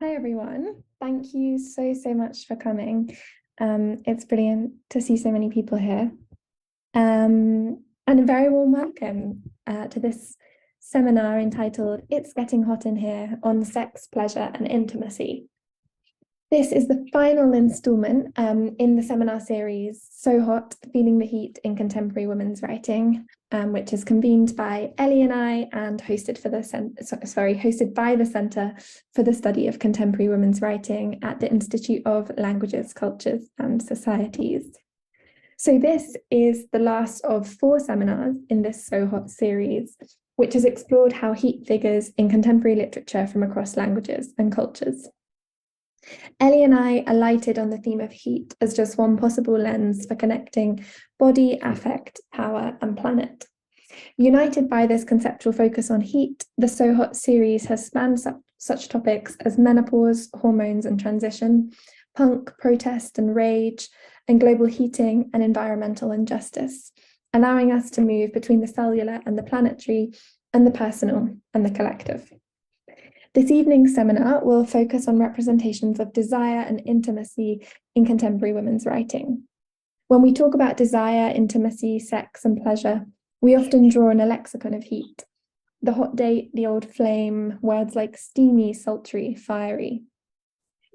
Hi everyone. Thank you so much for coming. It's brilliant to see so many people here. And a very warm welcome to this seminar entitled It's Getting Hot in Here on Sex, Pleasure and Intimacy. This is the final installment in the seminar series, So Hot, Feeling the Heat in Contemporary Women's Writing, which is convened by Ellie and I and hosted by the Centre for the Study of Contemporary Women's Writing at the Institute of Languages, Cultures and Societies. So this is the last of 4 seminars in this So Hot series, which has explored how heat figures in contemporary literature from across languages and cultures. Ellie and I alighted on the theme of heat as just one possible lens for connecting body, affect, power, and planet. United by this conceptual focus on heat, the So Hot series has spanned such topics as menopause, hormones and transition, punk, protest and rage, and global heating and environmental injustice, allowing us to move between the cellular and the planetary, and the personal and the collective. This evening's seminar will focus on representations of desire and intimacy in contemporary women's writing. When we talk about desire, intimacy, sex, and pleasure, we often draw on a lexicon of heat. The hot date, the old flame, words like steamy, sultry, fiery.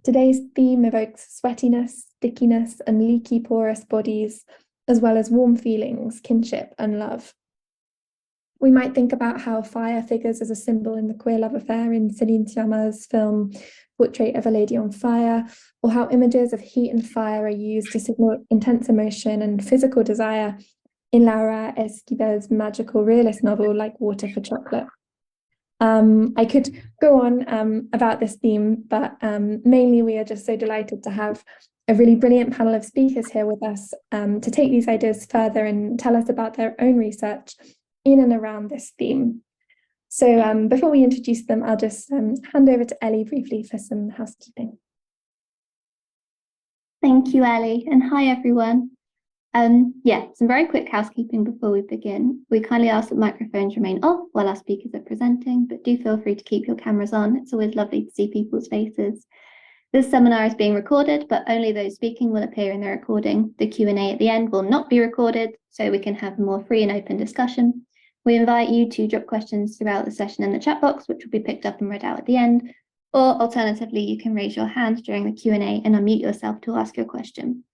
Today's theme evokes sweatiness, stickiness, and leaky, porous bodies, as well as warm feelings, kinship, and love. We might think about how fire figures as a symbol in the queer love affair in Céline Sciamma's film Portrait of a Lady on Fire, or how images of heat and fire are used to signal intense emotion and physical desire in Laura Esquivel's magical realist novel like Water for Chocolate. I could go on about this theme, but mainly we are just so delighted to have a really brilliant panel of speakers here with us to take these ideas further and tell us about their own research in and around this theme. So before we introduce them, I'll just hand over to Ellie briefly for some housekeeping. Thank you, Ellie, and hi everyone. Some very quick housekeeping before we begin. We kindly ask that microphones remain off while our speakers are presenting, but do feel free to keep your cameras on. It's always lovely to see people's faces. This seminar is being recorded, but only those speaking will appear in the recording. The Q&A at the end will not be recorded, so we can have a more free and open discussion. We invite you to drop questions throughout the session in the chat box, which will be picked up and read out at the end, or alternatively, you can raise your hand during the Q&A and unmute yourself to ask your question.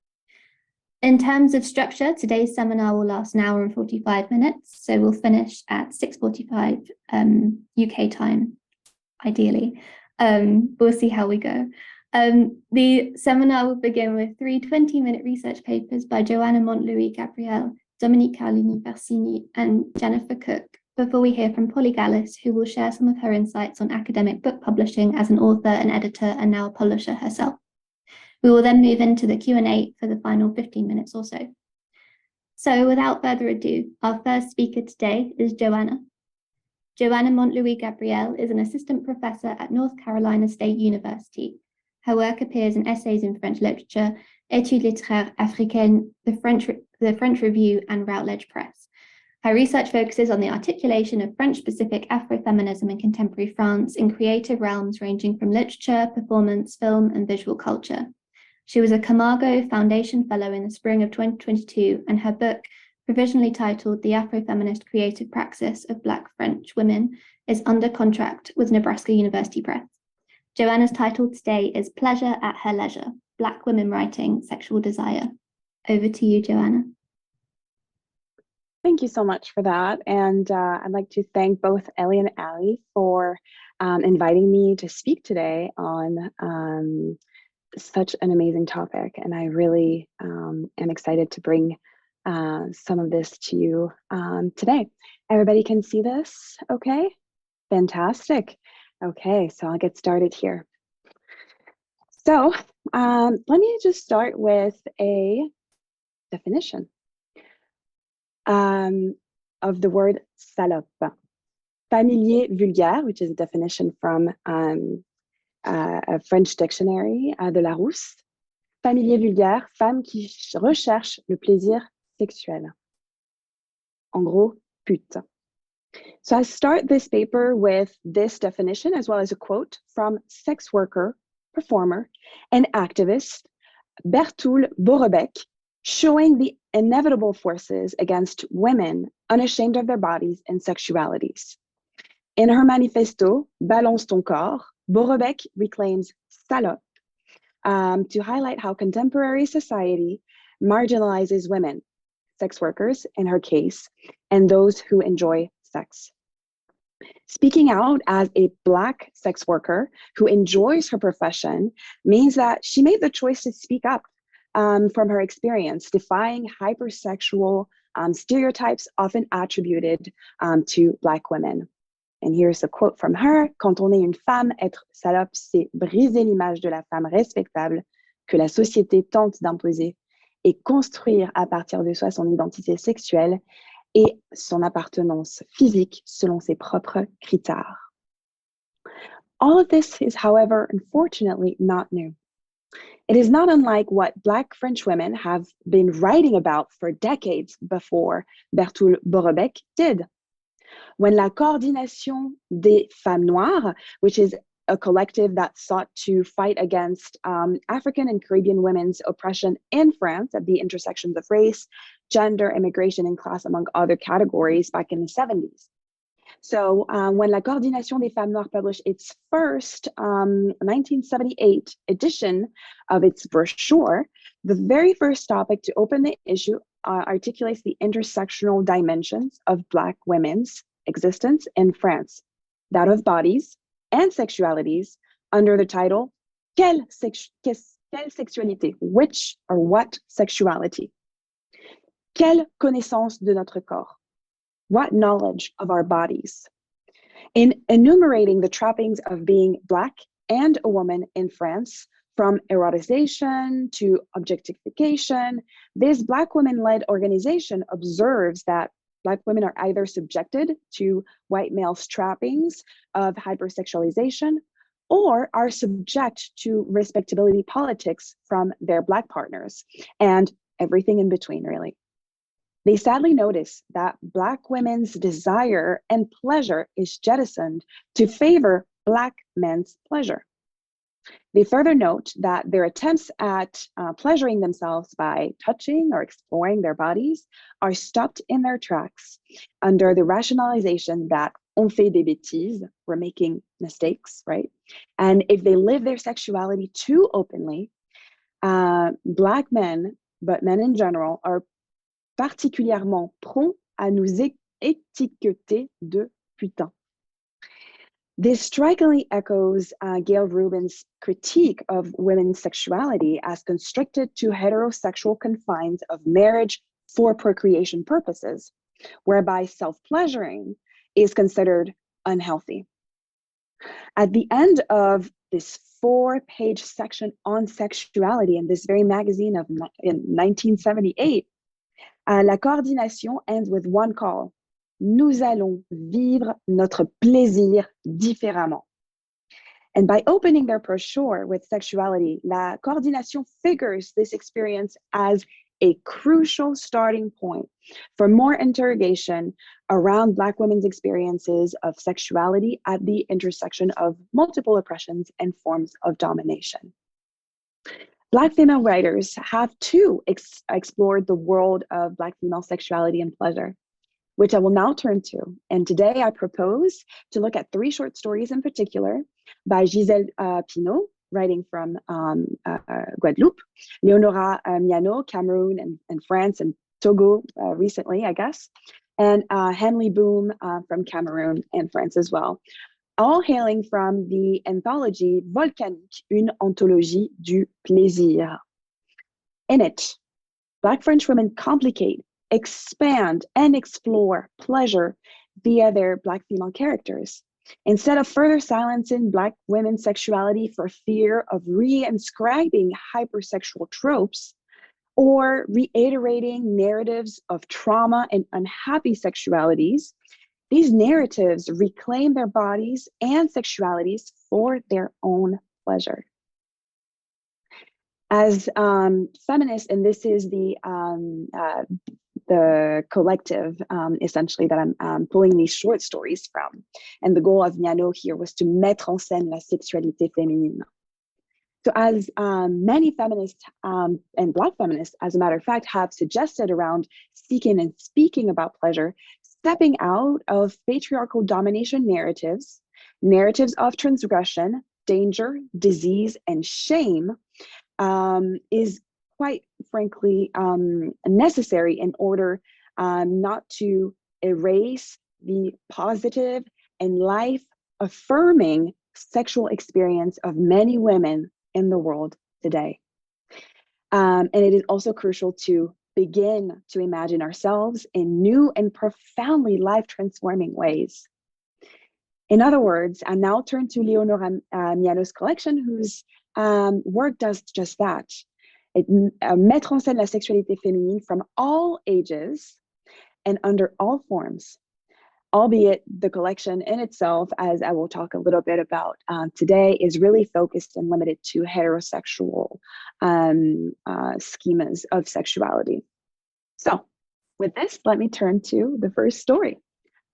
In terms of structure, today's seminar will last an hour and 45 minutes, so we'll finish at 6:45 UK time, ideally. We'll see how we go. The seminar will begin with 3 20-minute research papers by Johanna Montlouis-Gabriel, Dominique, Carlini, Versini, and Jennifer Cooke, before we hear from Polly Galis, who will share some of her insights on academic book publishing as an author, an editor, and now a publisher herself. We will then move into the Q&A for the final 15 minutes or so. So without further ado, our first speaker today is Johanna. Johanna Montlouis-Gabriel is an assistant professor at North Carolina State University. Her work appears in Essays in French Literature, Études littéraires africaines, the French Review, and Routledge Press. Her research focuses on the articulation of French-specific Afrofeminism in contemporary France in creative realms ranging from literature, performance, film, and visual culture. She was a Camargo Foundation Fellow in the spring of 2022, and her book, provisionally titled The Afrofeminist Creative Praxis of Black French Women, is under contract with Nebraska University Press. Johanna's title today is Pleasure at Her Leisure, Black Women Writing Sexual Desire. Over to you, Johanna. Thank you so much for that. And I'd like to thank both Ellie and Allie for inviting me to speak today on such an amazing topic. And I really am excited to bring some of this to you today. Everybody can see this, okay? Fantastic. Okay, so I'll get started here. So let me just start with a definition of the word salope. Familier vulgaire, which is a definition from a French dictionary de Larousse. Familier vulgaire, femme qui recherche le plaisir sexuel. En gros, pute. So I start this paper with this definition as well as a quote from sex worker performer, and activist, Bertoul Borebec, showing the inevitable forces against women unashamed of their bodies and sexualities. In her manifesto, Balance ton corps, Borebec reclaims salope to highlight how contemporary society marginalizes women, sex workers in her case, and those who enjoy sex. Speaking out as a Black sex worker who enjoys her profession means that she made the choice to speak up from her experience, defying hypersexual stereotypes often attributed to Black women. And here's a quote from her: "Quand on est une femme, être salope, c'est briser l'image de la femme respectable que la société tente d'imposer et construire à partir de soi son identité sexuelle et son appartenance physique selon ses propres critères." All of this is, however, unfortunately not new. It is not unlike what Black French women have been writing about for decades before Bertoul Borebec did. When La Coordination des Femmes Noires, which is a collective that sought to fight against African and Caribbean women's oppression in France at the intersections of race, gender, immigration, and class, among other categories, back in the 70s. So when La Coordination des Femmes Noires published its first 1978 edition of its brochure, the very first topic to open the issue articulates the intersectional dimensions of Black women's existence in France, that of bodies and sexualities, under the title, Quelle sexualité? Which or what sexuality? Quelle connaissance de notre corps? What knowledge of our bodies? In enumerating the trappings of being Black and a woman in France, from eroticization to objectification, this Black women-led organization observes that Black women are either subjected to white male's trappings of hypersexualization or are subject to respectability politics from their Black partners, and everything in between, really. They sadly notice that Black women's desire and pleasure is jettisoned to favor Black men's pleasure. They further note that their attempts at pleasuring themselves by touching or exploring their bodies are stopped in their tracks under the rationalization that on fait des bêtises, we're making mistakes, right? And if they live their sexuality too openly, Black men, but men in general, are particulièrement prompt à nous étiqueter de putain. This strikingly echoes Gail Rubin's critique of women's sexuality as constricted to heterosexual confines of marriage for procreation purposes, whereby self-pleasuring is considered unhealthy. At the end of this 4-page section on sexuality in this very magazine in 1978, La Coordination ends with one call: Nous allons vivre notre plaisir différemment. And by opening their brochure with sexuality, La Coordination figures this experience as a crucial starting point for more interrogation around Black women's experiences of sexuality at the intersection of multiple oppressions and forms of domination. Black female writers have too explored the world of Black female sexuality and pleasure, which I will now turn to. And today I propose to look at 3 short stories in particular by Gisèle Pinault, writing from Guadeloupe, Leonora Miano, Cameroon and France, and Togo recently, I guess, and Henley Boom from Cameroon and France as well, all hailing from the anthology Volcanique, une anthologie du plaisir. In it, Black French women complicate, expand, and explore pleasure via their Black female characters. Instead of further silencing Black women's sexuality for fear of reinscribing hypersexual tropes, or reiterating narratives of trauma and unhappy sexualities, these narratives reclaim their bodies and sexualities for their own pleasure. As feminists, and this is the collective, essentially, that I'm pulling these short stories from. And the goal of Miano here was to mettre en scène la sexualité féminine. So as many feminists and Black feminists, as a matter of fact, have suggested around seeking and speaking about pleasure, stepping out of patriarchal domination narratives, narratives of transgression, danger, disease, and shame is quite frankly necessary in order not to erase the positive and life-affirming sexual experience of many women in the world today. And it is also crucial to begin to imagine ourselves in new and profoundly life-transforming ways. In other words, I now turn to Leonora Miano's collection, whose work does just that. It mettre en scène la sexualité féminine from all ages and under all forms, albeit the collection in itself, as I will talk a little bit about today, is really focused and limited to heterosexual schemas of sexuality. So with this, let me turn to the first story,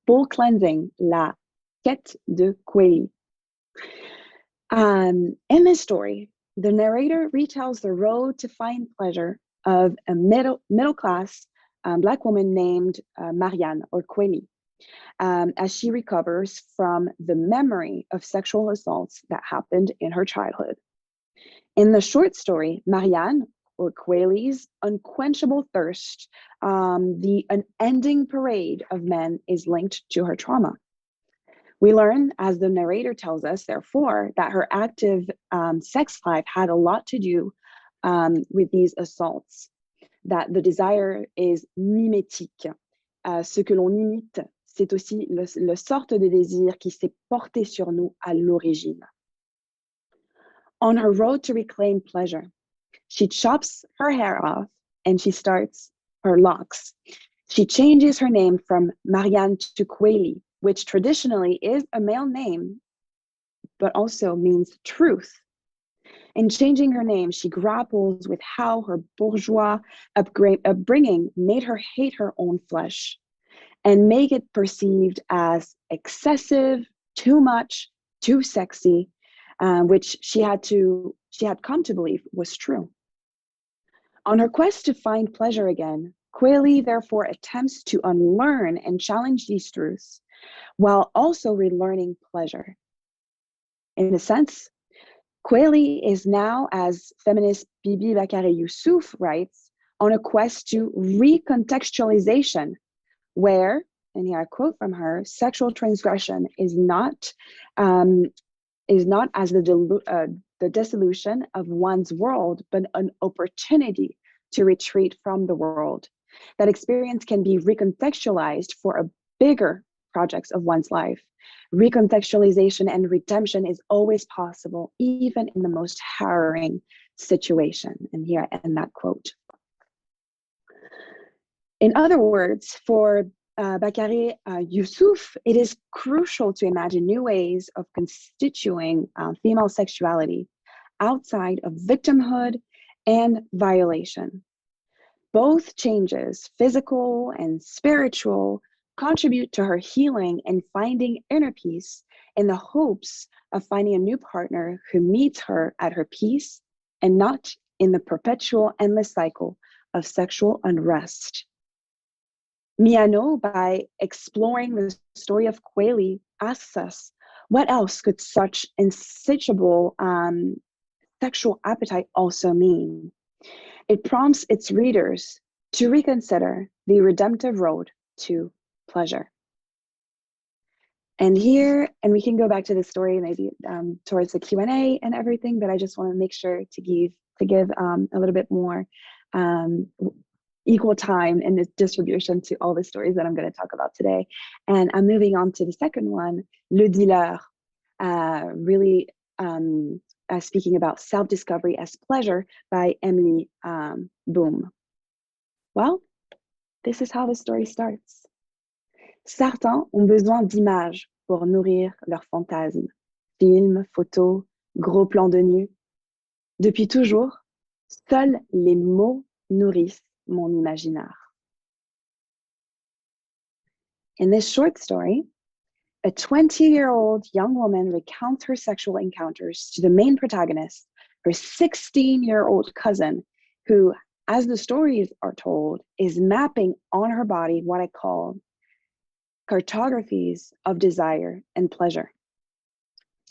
Full Cleansing, La Quête de Quélie. In this story, the narrator retells the road to find pleasure of a middle-class Black woman named Marianne, or Quélie, as she recovers from the memory of sexual assaults that happened in her childhood. In the short story, Marianne, or Quélie's unquenchable thirst, the unending parade of men, is linked to her trauma. We learn, as the narrator tells us, therefore, that her active sex life had a lot to do with these assaults, that the desire is mimétique. Ce que l'on imite, c'est aussi le sorte de désir qui s'est porté sur nous à l'origine. On her road to reclaim pleasure, she chops her hair off and she starts her locks. She changes her name from Marianne to Quélie, which traditionally is a male name, but also means truth. In changing her name, she grapples with how her bourgeois upbringing made her hate her own flesh and make it perceived as excessive, too much, too sexy, which she had come to believe was true. On her quest to find pleasure again, Quélie therefore attempts to unlearn and challenge these truths, while also relearning pleasure. In a sense, Quélie is now, as feminist Bibi Bakare Youssouf writes, on a quest to recontextualization, where, and here I quote from her, sexual transgression is not as the dissolution of one's world, but an opportunity to retreat from the world. That experience can be recontextualized for a bigger projects of one's life. Recontextualization and redemption is always possible, even in the most harrowing situation. And here I end that quote. In other words, for Bakare Youssouf, it is crucial to imagine new ways of constituting female sexuality outside of victimhood and violation. Both changes, physical and spiritual, contribute to her healing and finding inner peace in the hopes of finding a new partner who meets her at her peace and not in the perpetual endless cycle of sexual unrest. Miano, by exploring the story of Quélie, asks us, what else could such insatiable sexual appetite also mean? It prompts its readers to reconsider the redemptive road to pleasure. And here, and we can go back to the story maybe towards the Q&A and everything, but I just want to make sure to give a little bit more equal time in this distribution to all the stories that I'm going to talk about today. And I'm moving on to the second one, Le Dealer, really speaking about self-discovery as pleasure by Emily Boom. Well, this is how the story starts. Certains ont besoin d'images pour nourrir leurs fantasmes. Films, photos, gros plans de nu. Depuis toujours, seuls les mots nourrissent mon imaginaire. In this short story, a 20-year-old young woman recounts her sexual encounters to the main protagonist, her 16-year-old cousin, who, as the stories are told, is mapping on her body what I call cartographies of desire and pleasure.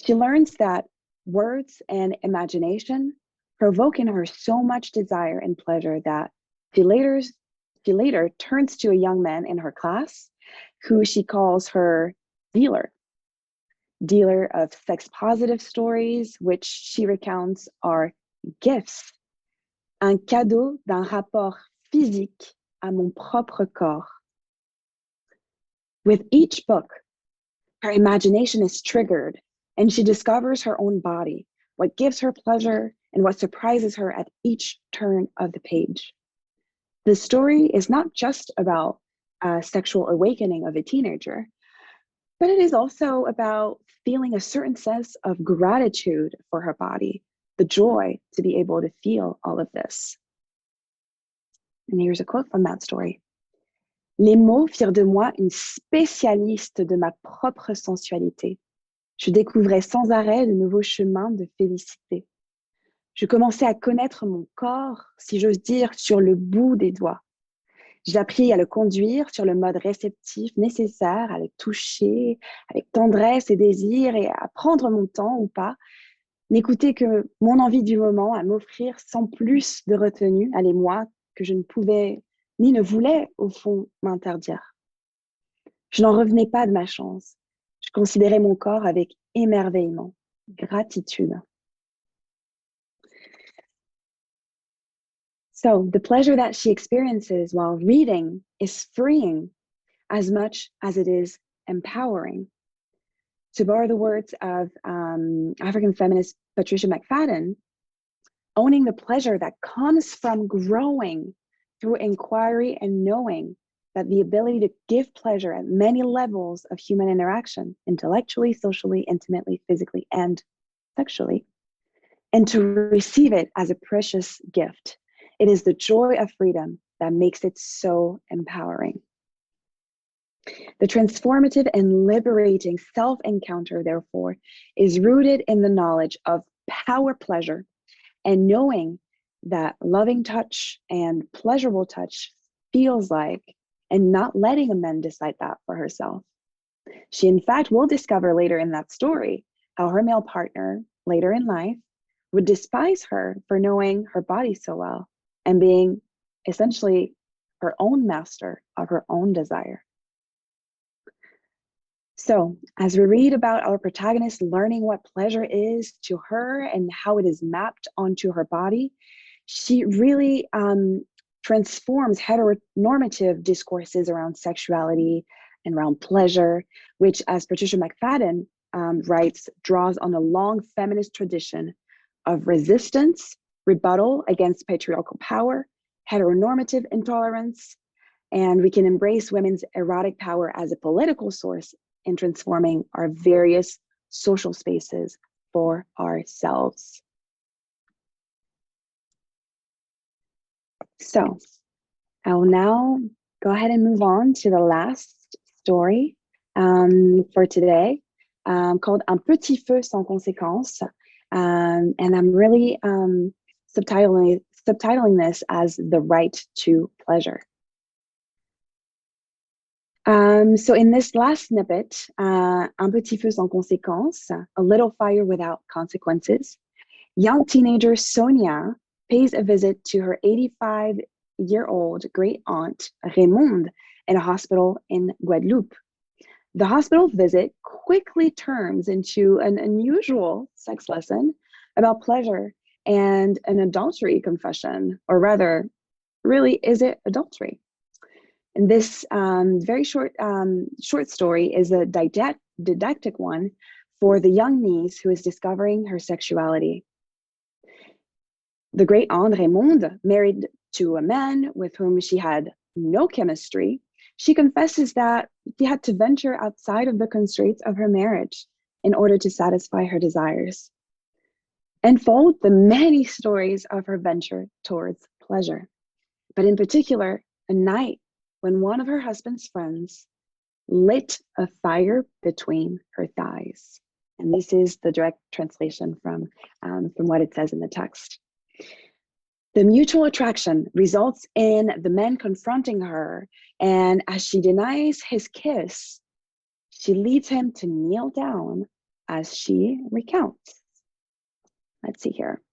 She learns that words and imagination provoke in her so much desire and pleasure that she later turns to a young man in her class who she calls her dealer of sex-positive stories, which she recounts are gifts, un cadeau d'un rapport physique à mon propre corps. With each book, her imagination is triggered and she discovers her own body, what gives her pleasure and what surprises her at each turn of the page. The story is not just about a sexual awakening of a teenager, but it is also about feeling a certain sense of gratitude for her body, the joy to be able to feel all of this. And here's a quote from that story. Les mots firent de moi une spécialiste de ma propre sensualité. Je découvrais sans arrêt de nouveaux chemins de félicité. Je commençais à connaître mon corps, si j'ose dire, sur le bout des doigts. J'appris à le conduire sur le mode réceptif nécessaire, à le toucher avec tendresse et désir et à prendre mon temps ou pas, n'écouter que mon envie du moment, à m'offrir sans plus de retenue à l'émoi que je ne pouvais ni ne voulais au fond m'interdire. Je n'en revenais pas de ma chance. Je considérais mon corps avec émerveillement, gratitude. So the pleasure that she experiences while reading is freeing as much as it is empowering. To borrow the words of African feminist Patricia McFadden, owning the pleasure that comes from growing through inquiry and knowing that the ability to give pleasure at many levels of human interaction, intellectually, socially, intimately, physically, and sexually, and to receive it as a precious gift. It is the joy of freedom that makes it so empowering. The transformative and liberating self-encounter, therefore, is rooted in the knowledge of power pleasure and knowing that loving touch and pleasurable touch feels like, and not letting a man decide that for herself. She, in fact, will discover later in that story how her male partner, later in life, would despise her for knowing her body so well and being essentially her own master of her own desire. So, as we read about our protagonist learning what pleasure is to her and how it is mapped onto her body, she really transforms heteronormative discourses around sexuality and around pleasure, which, as Patricia McFadden writes, draws on a long feminist tradition of resistance, rebuttal against patriarchal power, heteronormative intolerance, and we can embrace women's erotic power as a political source in transforming our various social spaces for ourselves. So I will now go ahead and move on to the last story for today, called Un petit feu sans conséquence. And I'm really subtitling this as The Right to Pleasure. So in this last snippet, Un petit feu sans conséquence, a little fire without consequences, young teenager Sonia pays a visit to her 85-year-old great aunt Raymonde in a hospital in Guadeloupe. The hospital visit quickly turns into an unusual sex lesson about pleasure and an adultery confession, or rather, really, is it adultery? And this very short story is a didactic one for the young niece who is discovering her sexuality. The great aunt Raymonde, married to a man with whom she had no chemistry, she confesses that she had to venture outside of the constraints of her marriage in order to satisfy her desires. Unfold the many stories of her venture towards pleasure, but in particular, a night when one of her husband's friends lit a fire between her thighs. And this is the direct translation from what it says in the text. The mutual attraction results in the man confronting her, and as she denies his kiss, she leads him to kneel down as she recounts. Let's see here.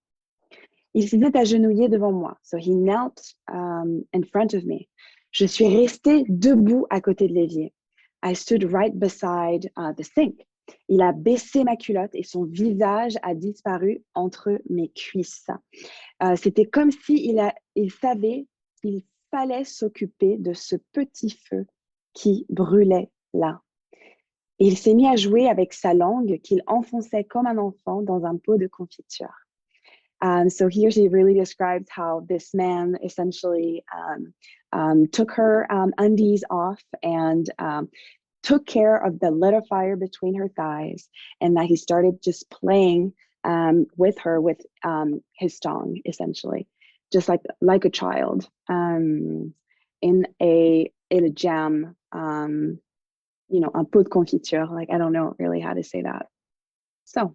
Il s'est agenouillé devant moi. So he knelt in front of me. Je suis restée debout à côté de l'évier. I stood right beside the sink. Il a baissé ma culotte et son visage a disparu entre mes cuisses. C'était comme si il savait qu'il fallait s'occuper de ce petit feu qui brûlait là. Et il s'est mis à jouer avec sa langue qu'il enfonçait comme un enfant dans un pot de confiture. So here she really describes how this man essentially took her undies off and took care of the little fire between her thighs, and that he started just playing with her with his tongue, essentially, just like a child in a jam, you know, un pot de confiture. Like, I don't know really how to say that. So,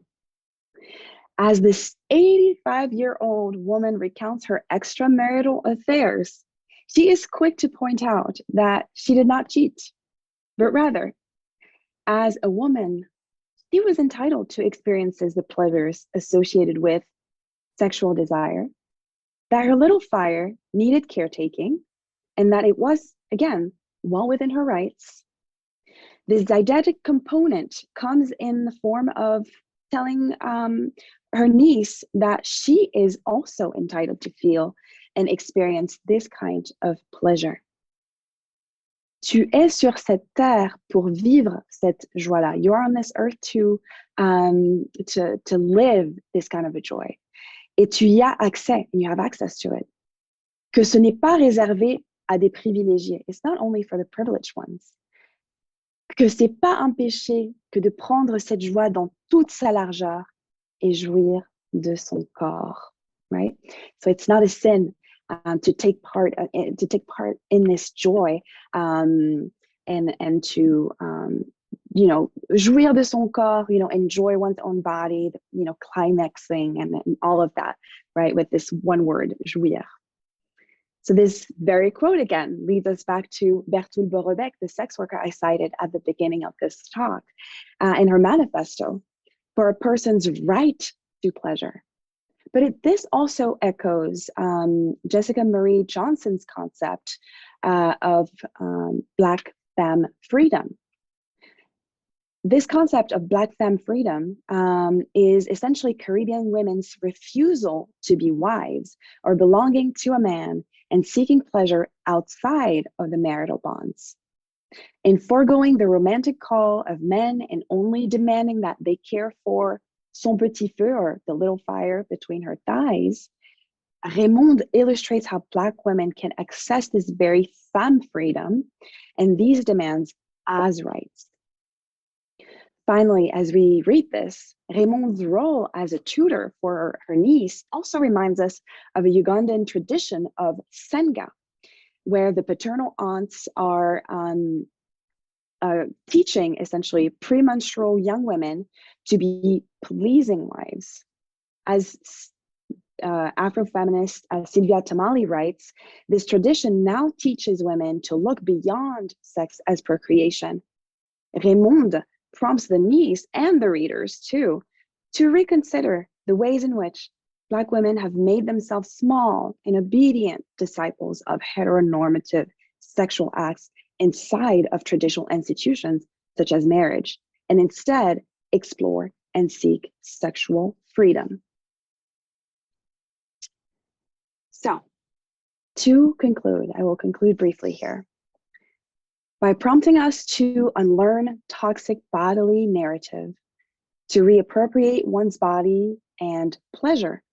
as this 85-year-old woman recounts her extramarital affairs, she is quick to point out that she did not cheat, but rather, as a woman, she was entitled to experiences the pleasures associated with sexual desire, that her little fire needed caretaking, and that it was, again, well within her rights. This didactic component comes in the form of telling her niece that she is also entitled to feel and experience this kind of pleasure. Tu es sur cette terre pour vivre cette joie-là. You are on this earth to live this kind of a joy. Et tu y as accès, and you have access to it. Que ce n'est pas réservé à des privilégiés. It's not only for the privileged ones. Que c'est pas un péché que de prendre cette joie dans toute sa largeur et jouir de son corps, right? So it's not a sin to take part in this joy and to you know, jouir de son corps, you know, enjoy one's own body, you know, climaxing and all of that, right? With this one word, jouir. So this very quote again leads us back to Bertoul Borobec, the sex worker I cited at the beginning of this talk, in her manifesto, for a person's right to pleasure. But this also echoes Jessica Marie Johnson's concept of Black femme freedom. This concept of Black femme freedom is essentially Caribbean women's refusal to be wives or belonging to a man and seeking pleasure outside of the marital bonds. In foregoing the romantic call of men and only demanding that they care for son petit feu, or the little fire between her thighs, Raymonde illustrates how Black women can access this very femme freedom and these demands as rights. Finally, as we read this, Raymonde's role as a tutor for her niece also reminds us of a Ugandan tradition of senga, where the paternal aunts are teaching essentially premenstrual young women to be pleasing wives. As Afrofeminist Sylvia Tamale writes, this tradition now teaches women to look beyond sex as procreation. Raymonde prompts the niece and the readers too to reconsider the ways in which Black women have made themselves small and obedient disciples of heteronormative sexual acts inside of traditional institutions such as marriage, and instead explore and seek sexual freedom. So, to conclude, I will conclude briefly here. By prompting us to unlearn toxic bodily narrative, to reappropriate one's body and pleasure,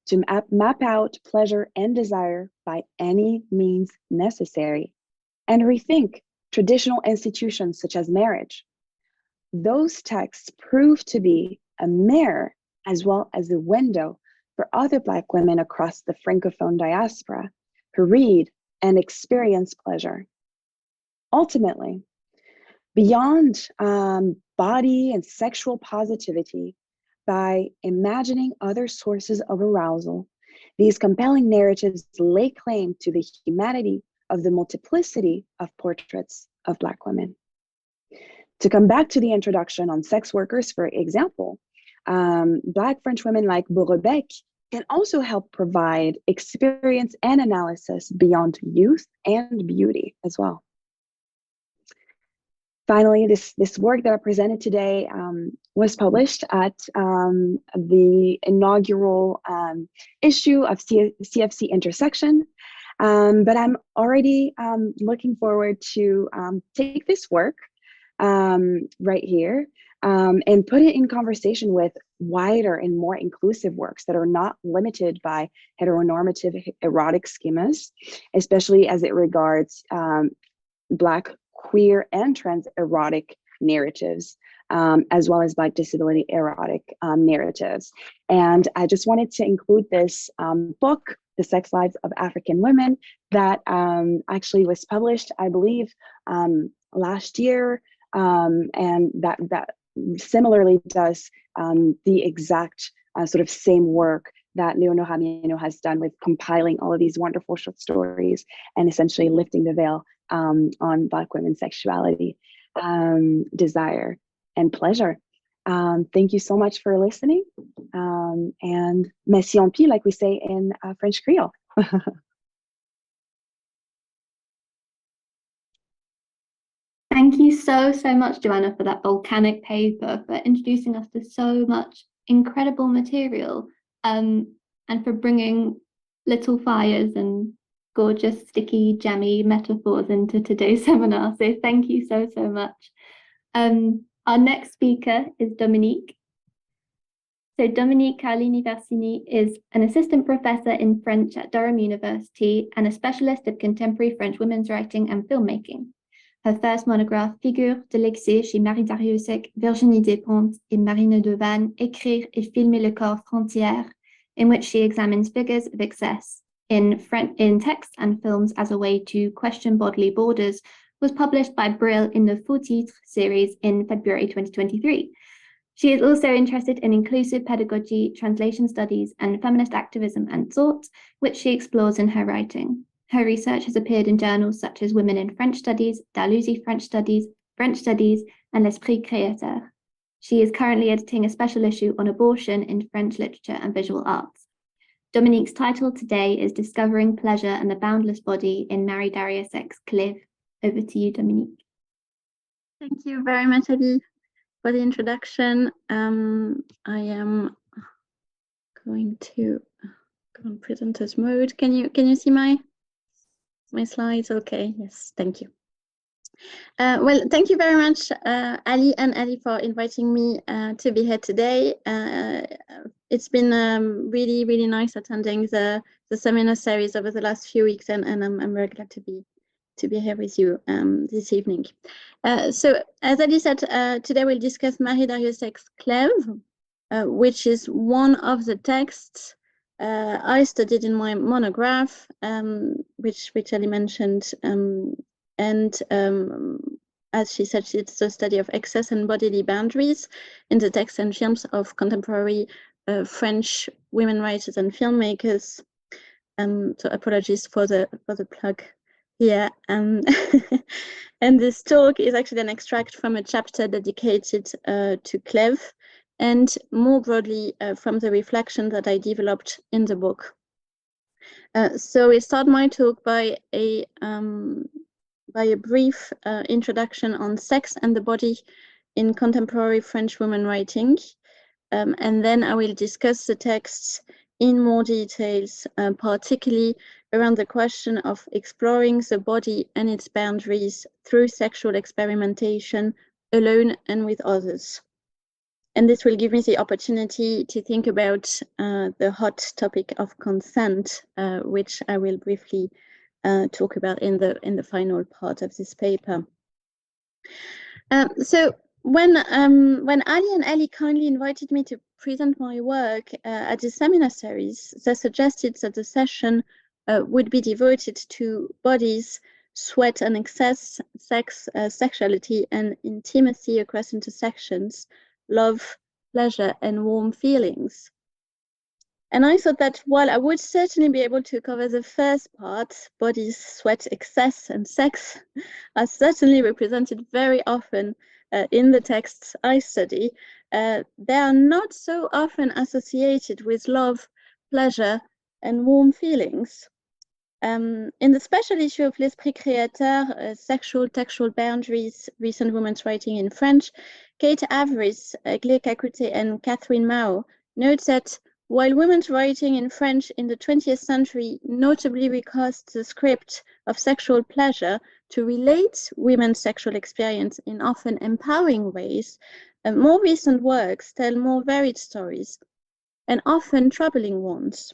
to map out pleasure and desire by any means necessary, and rethink traditional institutions such as marriage, those texts prove to be a mirror as well as a window for other Black women across the Francophone diaspora who read and experience pleasure. Ultimately, beyond body and sexual positivity by imagining other sources of arousal. These compelling narratives lay claim to the humanity of the multiplicity of portraits of Black women. To come back to the introduction on sex workers, for example, Black French women like Beaurebec can also help provide experience and analysis beyond youth and beauty as well. Finally, this work that I presented today was published at the inaugural issue of CFC Intersection, but I'm already looking forward to take this work right here and put it in conversation with wider and more inclusive works that are not limited by heteronormative erotic schemas, especially as it regards Black, queer, and trans erotic narratives, as well as Black disability erotic narratives. And I just wanted to include this book, The Sex Lives of African Women, that actually was published, I believe, last year, and that similarly does the exact sort of same work that Leonora Mieno has done with compiling all of these wonderful short stories and essentially lifting the veil on Black women's sexuality, desire, and pleasure. Thank you so much for listening, and merci en pis, like we say in French Creole. Thank you so much, Johanna, for that volcanic paper, for introducing us to so much incredible material, and for bringing little fires and gorgeous, sticky, jammy metaphors into today's seminar. So thank you so much. Our next speaker is Dominique. So Dominique Carlini Versini is an assistant professor in French at Durham University and a specialist of contemporary French women's writing and filmmaking. Her first monograph, Figures de l'excès chez Marie Dariussec, Virginie Despentes et Marine Devanne, Écrire et filmer le corps frontière, in which she examines figures of excess in text and films as a way to question bodily borders, was published by Brill in the Faux Titres series in February 2023. She is also interested in inclusive pedagogy, translation studies, and feminist activism and thought, which she explores in her writing. Her research has appeared in journals such as Women in French Studies, Dalhousie French Studies, and L'Esprit Créateur. She is currently editing a special issue on abortion in French literature and visual arts. Dominique's title today is Discovering Pleasure and the Boundless Body in Marie Dariussec's Cleve. Over to you, Dominique. Thank you very much, Ali, for the introduction. I am going to go on presenters mode. Can you see my slides? Okay, yes, thank you. Well, thank you very much, Ali and Ali, for inviting me to be here today. It's been really nice attending the seminar series over the last few weeks, and I'm very glad to be here with you this evening. So, as Ali said, today we'll discuss Marie Dariussec's Cleve, which is one of the texts I studied in my monograph, which Ali mentioned, and as she said, it's a study of excess and bodily boundaries in the texts and films of contemporary French women writers and filmmakers. So apologies for the plug here. And this talk is actually an extract from a chapter dedicated to Cleve, and more broadly from the reflection that I developed in the book. So we start my talk by a brief introduction on sex and the body in contemporary French women writing, and then I will discuss the texts in more details, particularly around the question of exploring the body and its boundaries through sexual experimentation, alone and with others. And this will give me the opportunity to think about the hot topic of consent, which I will briefly talk about in the final part of this paper. So when Ali and Ali kindly invited me to present my work at the seminar series, they suggested that the session would be devoted to bodies sweat and excess, sex, sexuality and intimacy across intersections, love, pleasure and warm feelings. And I thought that while I would certainly be able to cover the first part, bodies, sweat, excess and sex are certainly represented very often in the texts I study, they are not so often associated with love, pleasure and warm feelings. In the special issue of L'Esprit Créateur, Sexual Textual Boundaries, Recent Women's Writing in French, Kate Avery's, Glé Kakute and Catherine Mao notes that while women's writing in French in the 20th century notably recast the script of sexual pleasure to relate women's sexual experience in often empowering ways, more recent works tell more varied stories, and often troubling ones.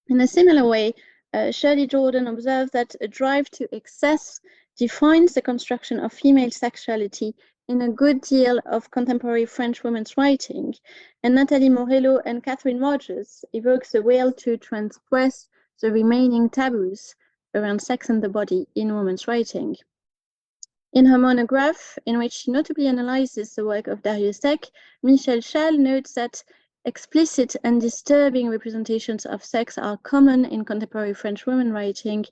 In a similar way, Shirley Jordan observed that a drive to excess defines the construction of female sexuality in a good deal of contemporary French women's writing, and Nathalie Morello and Catherine Rogers evokes the will to transgress the remaining taboos around sex and the body in women's writing. In her monograph, in which she notably analyzes the work of Darius Eck, Michelle Schell notes that explicit and disturbing representations of sex are common in contemporary French women writing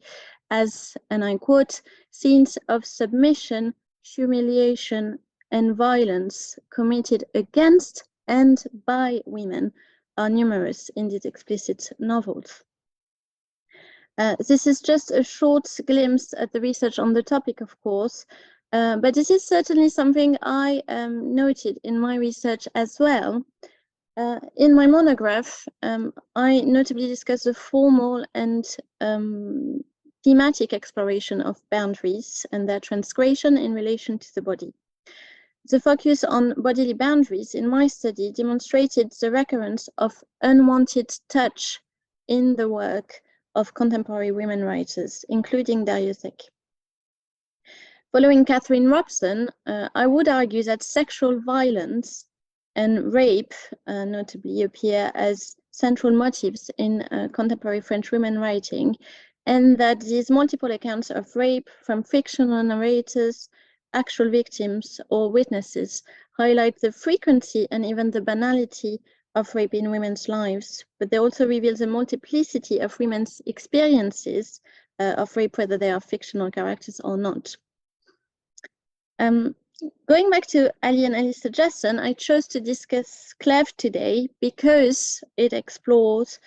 as, and I quote, scenes of submission, humiliation, and violence committed against and by women are numerous in these explicit novels. This is just a short glimpse at the research on the topic, of course, but this is certainly something I noted in my research as well. In my monograph, I notably discussed the formal and thematic exploration of boundaries and their transgression in relation to the body. The focus on bodily boundaries in my study demonstrated the recurrence of unwanted touch in the work of contemporary women writers, including Darius Eck. Following Catherine Robson, I would argue that sexual violence and rape notably appear as central motifs in contemporary French women writing, and that these multiple accounts of rape from fictional narrators, actual victims or witnesses highlight the frequency and even the banality of rape in women's lives, but they also reveal the multiplicity of women's experiences of rape, whether they are fictional characters or not. Going back to Ali and Ali's suggestion, I chose to discuss Cleve today because it explores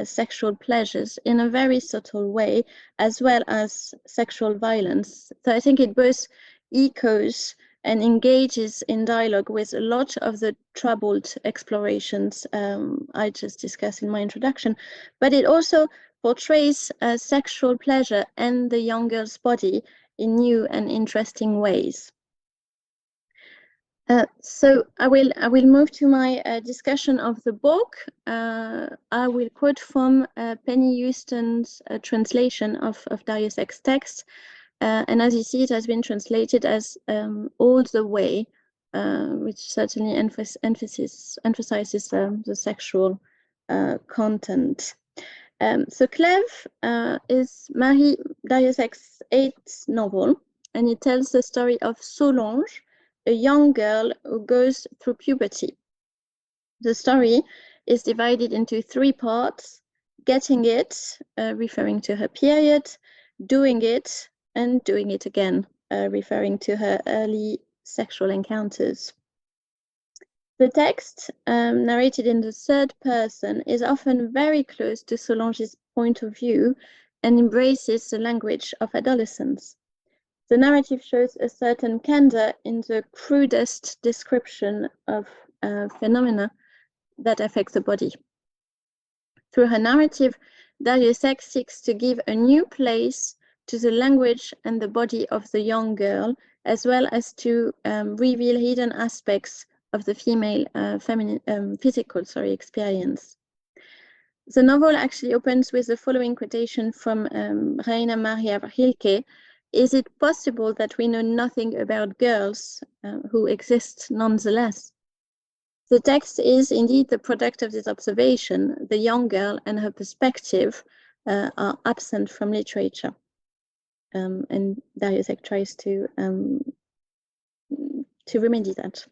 sexual pleasures in a very subtle way, as well as sexual violence. So I think it both echoes and engages in dialogue with a lot of the troubled explorations I just discussed in my introduction, but it also portrays sexual pleasure and the young girl's body in new and interesting ways. So I will move to my discussion of the book. I will quote from Penny Houston's translation of Darius Eck's text. And as you see, it has been translated as all the way, which certainly emphasizes the sexual content. So Cleve is Marie Darius Eck's 8th novel, and it tells the story of Solange, a young girl who goes through puberty. The story is divided into 3 parts: getting it, referring to her period, doing it, and doing it again, referring to her early sexual encounters. The text, narrated in the 3rd person, is often very close to Solange's point of view and embraces the language of adolescence. The narrative shows a certain candor in the crudest description of phenomena that affect the body. Through her narrative, Darius Eck seeks to give a new place to the language and the body of the young girl, as well as to reveal hidden aspects of the female physical experience. The novel actually opens with the following quotation from Rainer Maria Rilke: "Is it possible that we know nothing about girls who exist nonetheless?" The text is indeed the product of this observation. The young girl and her perspective are absent from literature. and Darrieussecq tries to remedy that.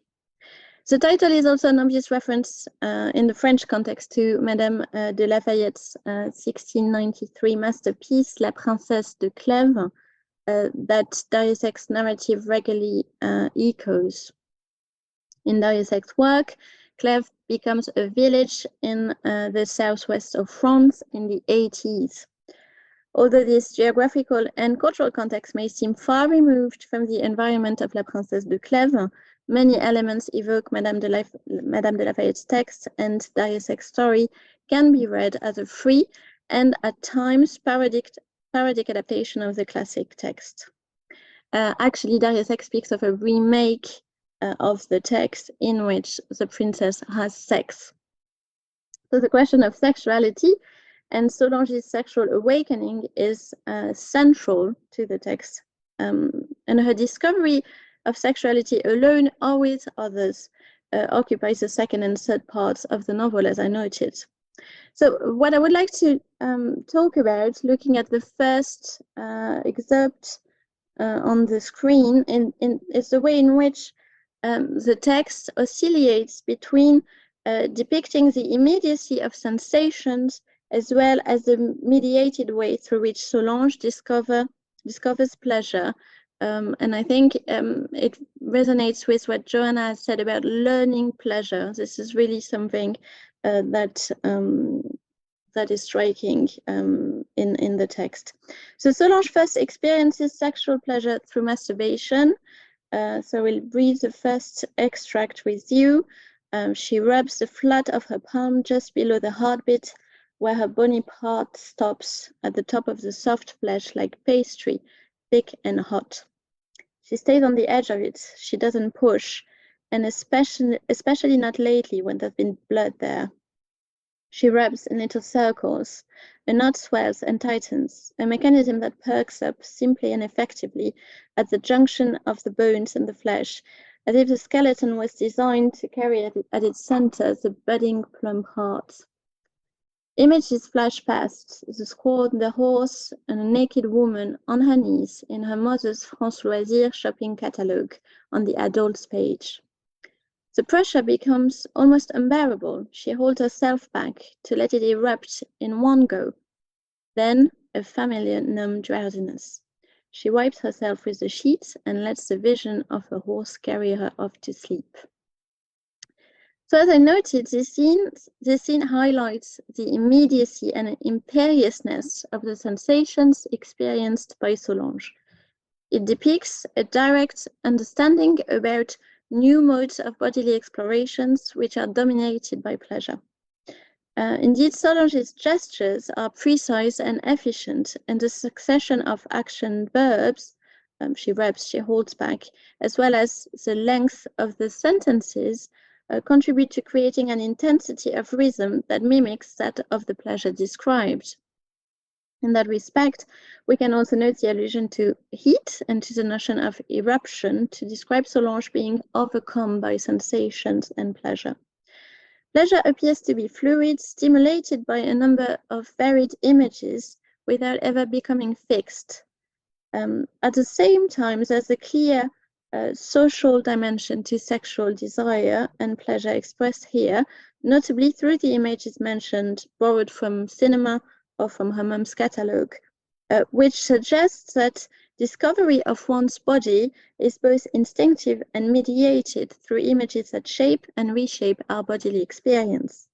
The title is also an obvious reference in the French context to Madame de Lafayette's 1693 masterpiece, La Princesse de Clèves, that Darrieussecq's narrative regularly echoes. In Darrieussecq's work, Clèves becomes a village in the southwest of France in the 80s. Although this geographical and cultural context may seem far removed from the environment of La Princesse de Clèves, many elements evoke Madame de Lafayette's text, and Darrieussecq's story can be read as a free and at times parodic adaptation of the classic text. Actually, Darrieussecq speaks of a remake of the text in which the princess has sex. So the question of sexuality and Solange's sexual awakening is central to the text, and her discovery of sexuality alone or with others occupies the second and third parts of the novel, as I noted. So what I would like to talk about, looking at the first excerpt on the screen, is the way in which the text oscillates between depicting the immediacy of sensations as well as the mediated way through which Solange discovers pleasure. And I think it resonates with what Johanna has said about learning pleasure. This is really something that is striking in the text. So Solange first experiences sexual pleasure through masturbation. So we'll read the first extract with you. She rubs the flat of her palm just below the heartbeat, where her bony part stops at the top of the soft flesh like pastry, thick and hot. She stays on the edge of it. She doesn't push, and especially not lately when there's been blood there. She rubs in little circles. A knot swells and tightens, a mechanism that perks up simply and effectively at the junction of the bones and the flesh, as if the skeleton was designed to carry at its center the budding plump heart. Images flash past: the squaw, the horse, and a naked woman on her knees in her mother's France Loisirs shopping catalogue on the adults page. The pressure becomes almost unbearable. She holds herself back to let it erupt in one go. Then a familiar numb drowsiness. She wipes herself with the sheets and lets the vision of her horse carry her off to sleep. So as I noted, this scene highlights the immediacy and imperiousness of the sensations experienced by Solange. It depicts a direct understanding about new modes of bodily explorations which are dominated by pleasure. Indeed, Solange's gestures are precise and efficient, and the succession of action verbs, she rubs, she holds back, as well as the length of the sentences, contribute to creating an intensity of rhythm that mimics that of the pleasure described. In that respect, we can also note the allusion to heat and to the notion of eruption to describe Solange being overcome by sensations and pleasure. Pleasure appears to be fluid, stimulated by a number of varied images without ever becoming fixed. At the same time, there's a clear social dimension to sexual desire and pleasure expressed here, notably through the images mentioned, borrowed from cinema or from her mum's catalogue, which suggests that discovery of one's body is both instinctive and mediated through images that shape and reshape our bodily experience.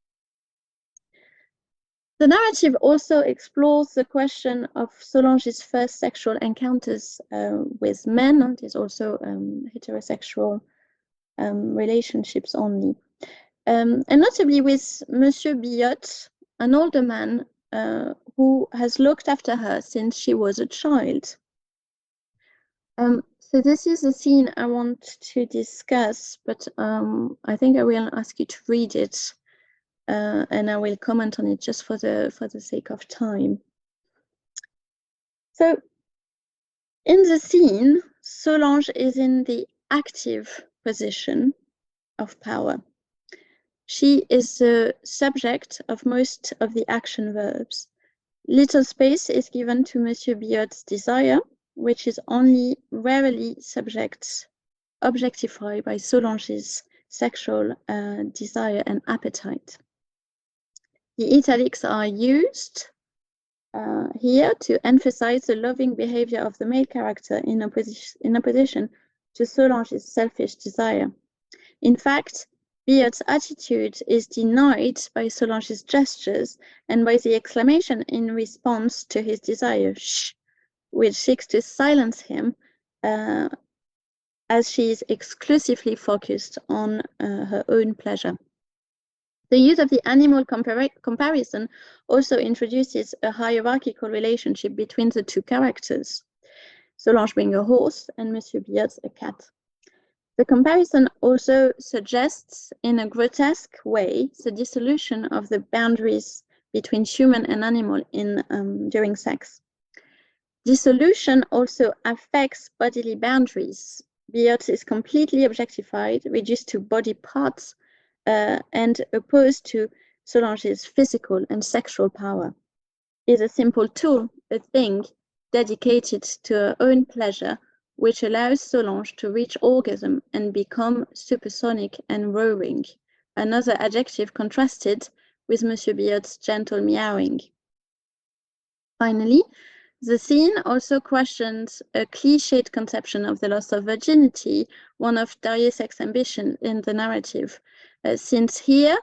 The narrative also explores the question of Solange's first sexual encounters with men. There's also heterosexual relationships only. And notably with Monsieur Billotte, an older man who has looked after her since she was a child. So this is a scene I want to discuss, but I think I will ask you to read it. And I will comment on it just for the sake of time. So in the scene, Solange is in the active position of power. She is the subject of most of the action verbs. Little space is given to Monsieur Billotte's desire, which is only rarely objectified by Solange's sexual desire and appetite. The italics are used here to emphasize the loving behavior of the male character in opposition to Solange's selfish desire. In fact, Biot's attitude is denied by Solange's gestures and by the exclamation in response to his desire, shh, which seeks to silence him as she is exclusively focused on her own pleasure. The use of the animal comparison also introduces a hierarchical relationship between the two characters, Solange being a horse and Monsieur Biot a cat. The comparison also suggests in a grotesque way the dissolution of the boundaries between human and animal during sex. Dissolution also affects bodily boundaries. Biot is completely objectified, reduced to body parts, and opposed to Solange's physical and sexual power. Is a simple tool, a thing dedicated to her own pleasure, which allows Solange to reach orgasm and become supersonic and roaring, another adjective contrasted with Monsieur Biot's gentle meowing. Finally, the scene also questions a cliched conception of the loss of virginity, one of Darius' ambition in the narrative, since here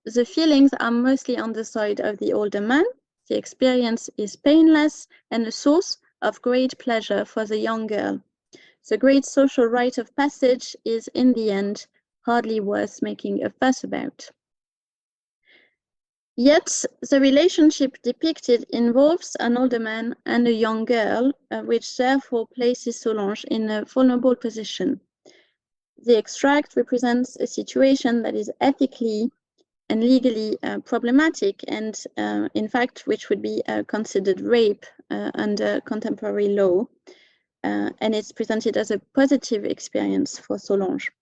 the feelings are mostly on the side of the older man, the experience is painless and a source of great pleasure for the young girl. The great social rite of passage is, in the end, hardly worth making a fuss about. Yet, the relationship depicted involves an older man and a young girl, which therefore places Solange in a vulnerable position. The extract represents a situation that is ethically and legally problematic and, in fact, which would be considered rape under contemporary law. And it's presented as a positive experience for Solange.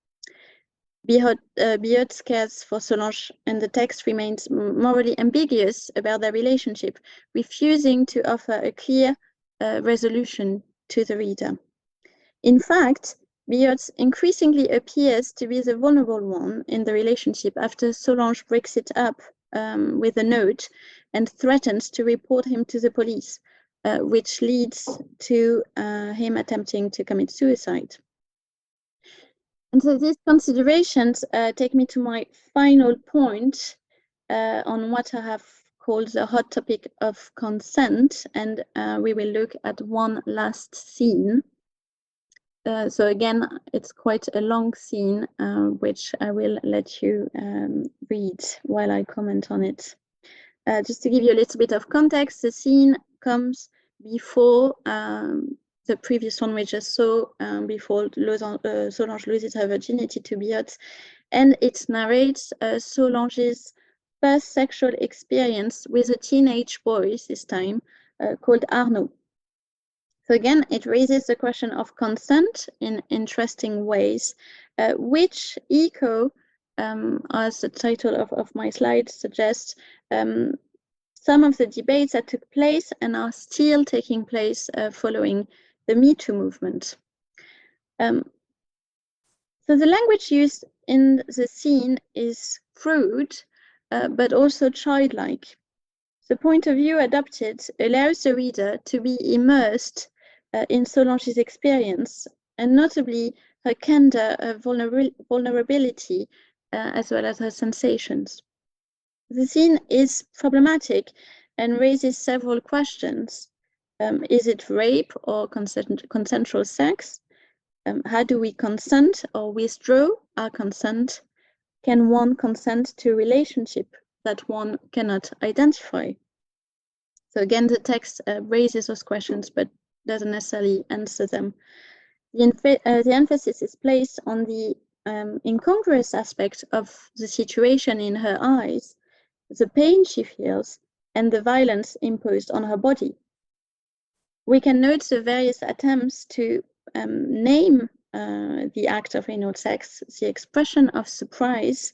Biot cares for Solange, and the text remains morally ambiguous about their relationship, refusing to offer a clear resolution to the reader. In fact, Biot increasingly appears to be the vulnerable one in the relationship after Solange breaks it up with a note and threatens to report him to the police, which leads to him attempting to commit suicide. And so these considerations take me to my final point on what I have called the hot topic of consent, and we will look at one last scene. So again, it's quite a long scene, which I will let you read while I comment on it. Just to give you a little bit of context, the scene comes before the previous one we just saw, before Solange loses her virginity to Biot, and it narrates Solange's first sexual experience with a teenage boy, this time, called Arnaud. So again, it raises the question of consent in interesting ways, which echo, as the title of my slide suggests, some of the debates that took place and are still taking place following the Me Too movement. So the language used in the scene is crude, but also childlike. The point of view adopted allows the reader to be immersed in Solange's experience, and notably her candor, vulnerability, as well as her sensations. The scene is problematic and raises several questions. Is it rape or consensual sex? How do we consent or withdraw our consent? Can one consent to a relationship that one cannot identify? So again, the text raises those questions, but doesn't necessarily answer them. The emphasis is placed on the incongruous aspect of the situation in her eyes, the pain she feels, and the violence imposed on her body. We can note the various attempts to name the act of anal sex, the expression of surprise,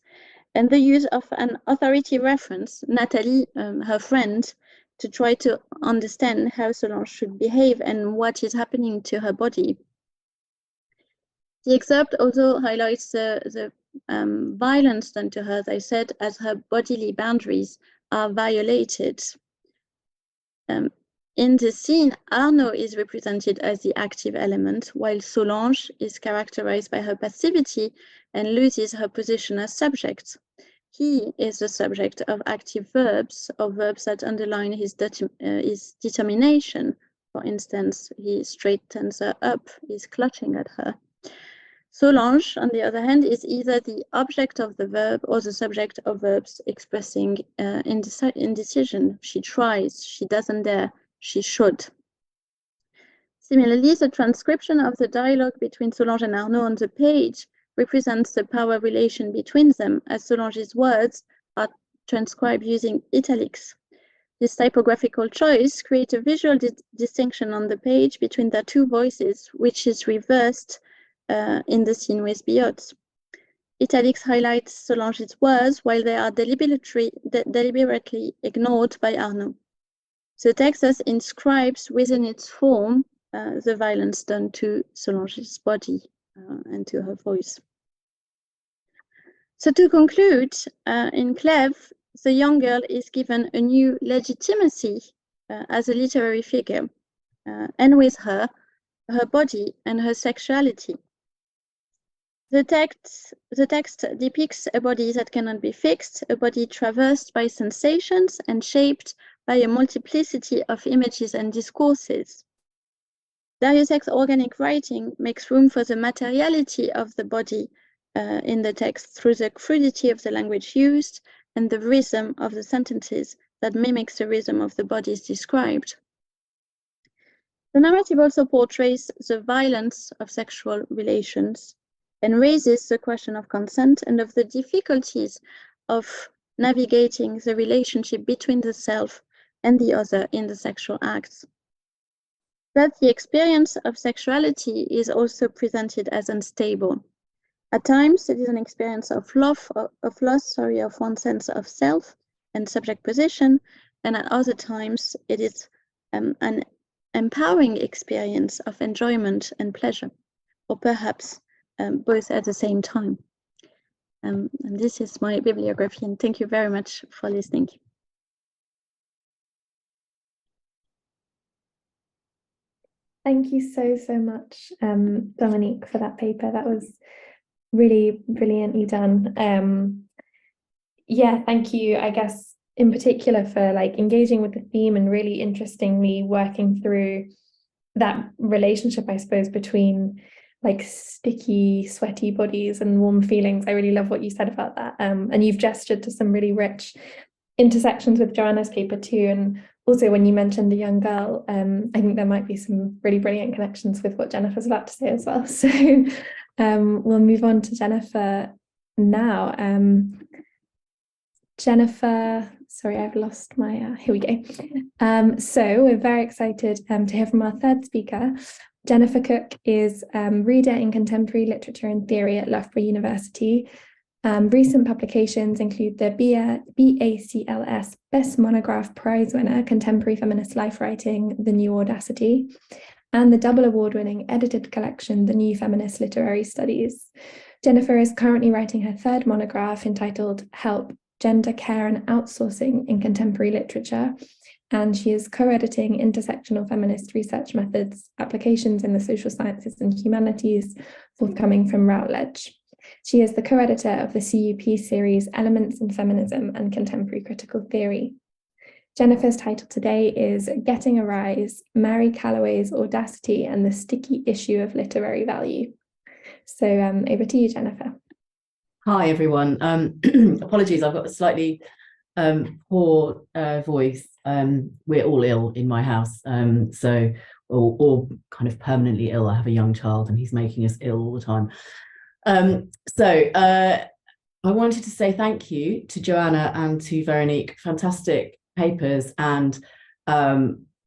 and the use of an authority reference, Nathalie, her friend, to try to understand how Solange should behave and what is happening to her body. The excerpt also highlights the violence done to her, as I said, as her bodily boundaries are violated. In the scene, Arnaud is represented as the active element, while Solange is characterized by her passivity and loses her position as subject. He is the subject of active verbs, or verbs that underline his determination. For instance, he straightens her up, he's clutching at her. Solange, on the other hand, is either the object of the verb or the subject of verbs expressing indecision. She tries, she doesn't dare, she should. Similarly, the transcription of the dialogue between Solange and Arnaud on the page represents the power relation between them, as Solange's words are transcribed using italics. This typographical choice creates a visual distinction on the page between their two voices, which is reversed in the scene with Biot. Italics highlights Solange's words while they are deliberately ignored by Arnaud. The text thus inscribes within its form the violence done to Solange's body and to her voice. So to conclude, in Clèves, the young girl is given a new legitimacy as a literary figure, and with her body and her sexuality. The text depicts a body that cannot be fixed, a body traversed by sensations and shaped by a multiplicity of images and discourses. Deus-Ex organic writing makes room for the materiality of the body in the text through the crudity of the language used and the rhythm of the sentences that mimics the rhythm of the bodies described. The narrative also portrays the violence of sexual relations and raises the question of consent and of the difficulties of navigating the relationship between the self and the other in the sexual acts. But the experience of sexuality is also presented as unstable. At times, it is an experience of loss of one's sense of self and subject position, and at other times, it is an empowering experience of enjoyment and pleasure, or perhaps both at the same time. And this is my bibliography, and thank you very much for listening. Thank you so much, Dominique, for that paper. That was really brilliantly done. Yeah, thank you, I guess, in particular for like engaging with the theme and really interestingly working through that relationship, I suppose, between like sticky, sweaty bodies and warm feelings. I really love what you said about that. And you've gestured to some really rich intersections with Johanna's paper too. And also when you mentioned the young girl, I think there might be some really brilliant connections with what Jennifer's about to say as well. So we'll move on to Jennifer now. Jennifer, sorry, I've lost my, here we go. So we're very excited to hear from our third speaker. Jennifer Cooke is reader in contemporary literature and theory at Loughborough University. Recent publications include the BACLS Best Monograph Prize winner, Contemporary Feminist Life Writing, The New Audacity, and the double award-winning edited collection, The New Feminist Literary Studies. Jennifer is currently writing her third monograph entitled Help, Gender Care and Outsourcing in Contemporary Literature, and she is co-editing Intersectional Feminist Research Methods, Applications in the Social Sciences and Humanities, forthcoming from Routledge. She is the co-editor of the CUP series Elements in Feminism and Contemporary Critical Theory. Jennifer's title today is Getting a Rise, Mary Calloway's Audacity and the Sticky Issue of Literary Value. So over to you, Jennifer. Hi, everyone. Apologies, I've got a slightly poor voice. We're all ill in my house, so or kind of permanently ill. I have a young child and he's making us ill all the time. I wanted to say thank you to Johanna and to Veronique. Fantastic papers and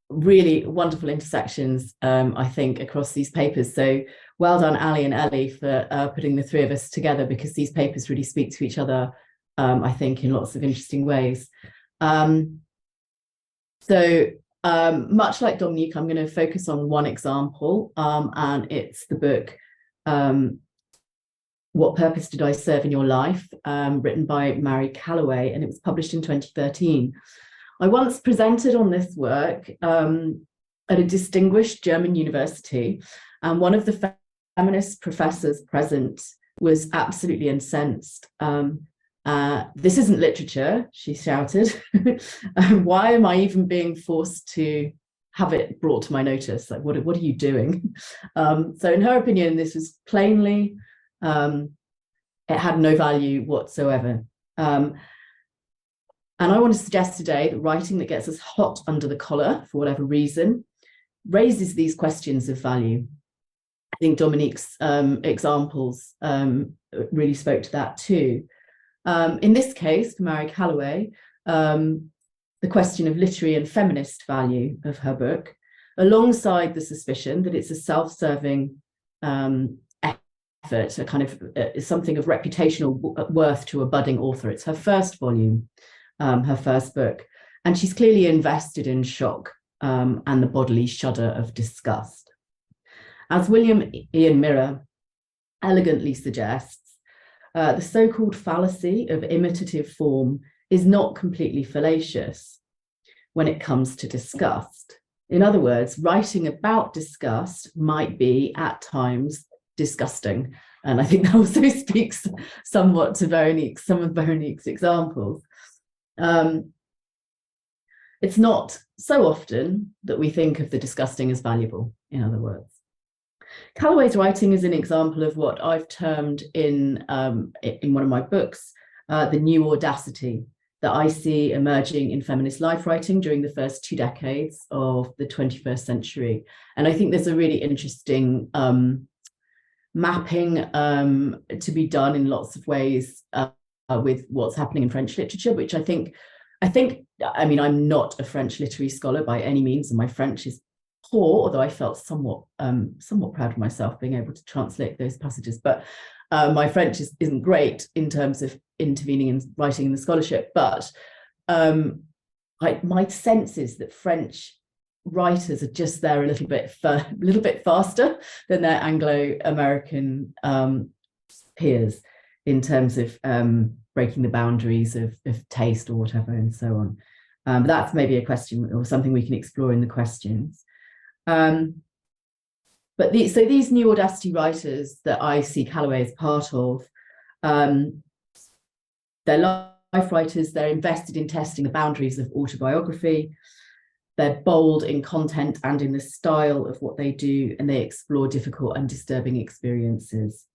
really wonderful intersections, I think, across these papers. So well done, Ali and Ellie, for putting the three of us together, because these papers really speak to each other, I think, in lots of interesting ways. So much like Dominique, I'm going to focus on one example, and it's the book What Purpose Did I Serve in Your Life, written by Mary Calloway, and it was published in 2013. I once presented on this work at a distinguished German university, and one of the feminist professors present was absolutely incensed. This isn't literature, she shouted. Why am I even being forced to have it brought to my notice? Like, what are you doing? So in her opinion, this was plainly, it had no value whatsoever. And I want to suggest today that writing that gets us hot under the collar, for whatever reason, raises these questions of value. I think Dominique's examples really spoke to that too. In this case, for Mary Calloway, the question of literary and feminist value of her book, alongside the suspicion that it's a self-serving effort, a kind of something of reputational worth to a budding author. It's her first volume, her first book, and she's clearly invested in shock and the bodily shudder of disgust. As William Ian Mirror elegantly suggests, the so-called fallacy of imitative form is not completely fallacious when it comes to disgust. In other words, writing about disgust might be at times disgusting. And I think that also speaks somewhat to some of Veronique's examples. It's not so often that we think of the disgusting as valuable, in other words. Calloway's writing is an example of what I've termed in one of my books, the new audacity that I see emerging in feminist life writing during the first 2 decades of the 21st century. And I think there's a really interesting mapping to be done in lots of ways with what's happening in French literature, which I mean, I'm not a French literary scholar by any means, and my French is poor, although I felt somewhat proud of myself being able to translate those passages. But my French isn't great in terms of intervening and writing in the scholarship. But my sense is that French writers are just there a little bit faster than their Anglo-American peers in terms of breaking the boundaries of taste or whatever and so on. But that's maybe a question or something we can explore in the questions. But these new audacity writers that I see Calloway as part of, they're life writers, they're invested in testing the boundaries of autobiography, they're bold in content and in the style of what they do, and they explore difficult and disturbing experiences.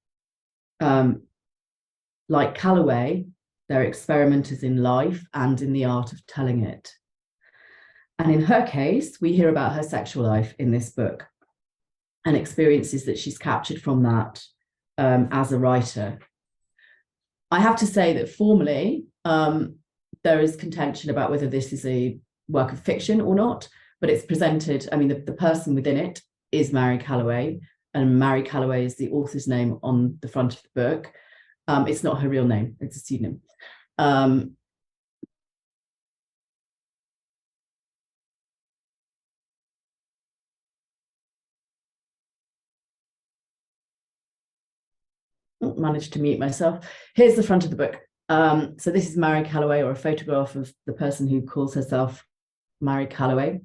Like Calloway, they're experimenters in life and in the art of telling it. And in her case, we hear about her sexual life in this book and experiences that she's captured from that as a writer. I have to say that formally, there is contention about whether this is a work of fiction or not, but it's presented, I mean, the person within it is Mary Calloway, and Mary Calloway is the author's name on the front of the book. It's not her real name, it's a pseudonym. Managed to mute myself. Here's the front of the book. So this is Mary Calloway, or a photograph of the person who calls herself Mary Calloway.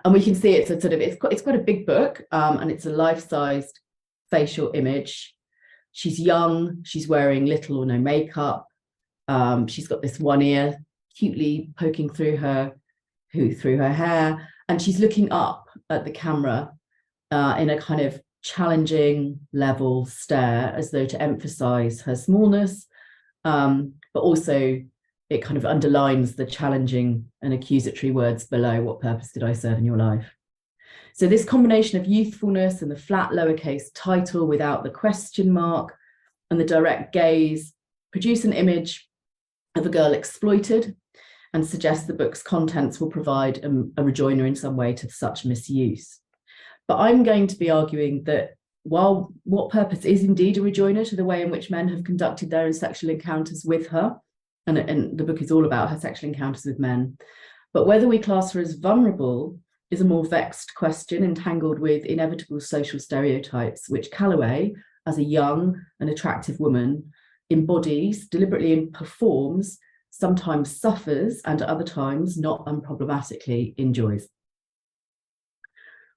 And we can see it's a sort of, it's quite a big book, and it's a life-sized facial image. She's young, she's wearing little or no makeup. She's got this one ear cutely poking through her hair, and she's looking up at the camera in a kind of challenging level stare, as though to emphasize her smallness, but also it kind of underlines the challenging and accusatory words below. What purpose did I serve in your life? So this combination of youthfulness and the flat lowercase title without the question mark and the direct gaze produce an image of a girl exploited and suggest the book's contents will provide a rejoinder in some way to such misuse. But I'm going to be arguing that while What Purpose is indeed a rejoinder to the way in which men have conducted their own sexual encounters with her, and the book is all about her sexual encounters with men, But whether we class her as vulnerable is a more vexed question, entangled with inevitable social stereotypes, which Calloway, as a young and attractive woman, embodies, deliberately performs, sometimes suffers, and at other times, not unproblematically, enjoys.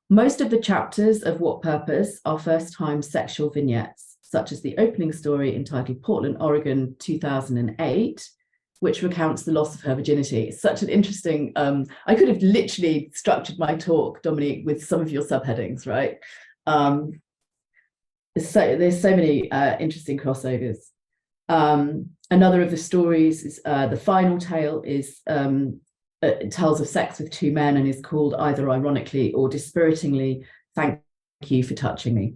Most of the chapters of What Purpose are first-time sexual vignettes, such as the opening story entitled Portland, Oregon, 2008, which recounts the loss of her virginity. It's such an interesting, I could have literally structured my talk, Dominique, with some of your subheadings, right? There's so many interesting crossovers. Another of the stories is the final tale is, it tells of sex with two men and is called either ironically or dispiritingly, Thank You for Touching Me.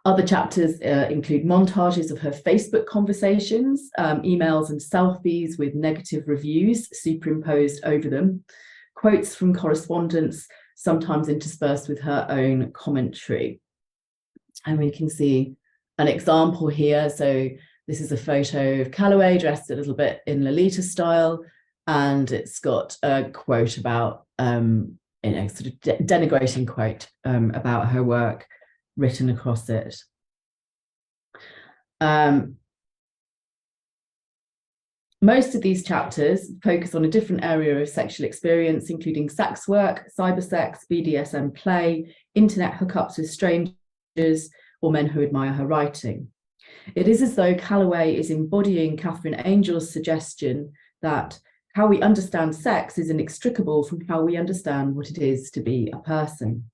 Other chapters include montages of her Facebook conversations, emails and selfies with negative reviews superimposed over them, quotes from correspondence, sometimes interspersed with her own commentary. And we can see an example here. So this is a photo of Calloway dressed a little bit in Lolita style, and it's got a quote about, sort of denigrating quote about her work written across it. Most of these chapters focus on a different area of sexual experience, including sex work, cybersex, BDSM play, internet hookups with strangers, or men who admire her writing. It is as though Calloway is embodying Catherine Angel's suggestion that how we understand sex is inextricable from how we understand what it is to be a person.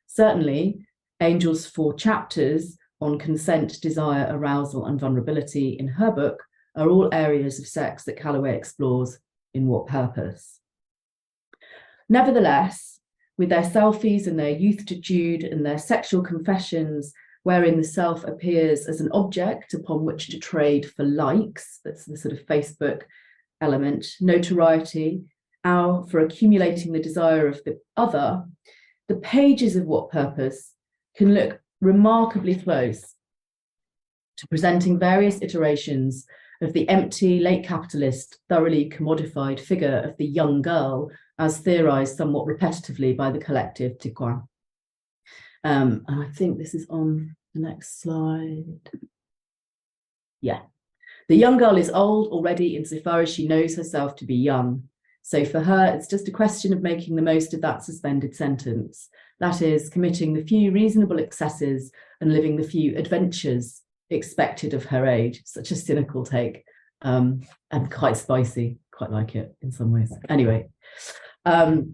Certainly, Angel's 4 chapters on consent, desire, arousal, and vulnerability in her book are all areas of sex that Calloway explores in What Purpose. Nevertheless, with their selfies and their youthitude and their sexual confessions, wherein the self appears as an object upon which to trade for likes, that's the sort of Facebook element, notoriety, for accumulating the desire of the other, the pages of What Purpose can look remarkably close to presenting various iterations of the empty, late capitalist, thoroughly commodified figure of the young girl, as theorized somewhat repetitively by the collective Tiquin. And I think this is on the next slide. Yeah. The young girl is old already insofar as she knows herself to be young. So for her, it's just a question of making the most of that suspended sentence. That is, committing the few reasonable excesses and living the few adventures expected of her age. Such a cynical take, and quite spicy, quite like it in some ways. Anyway, so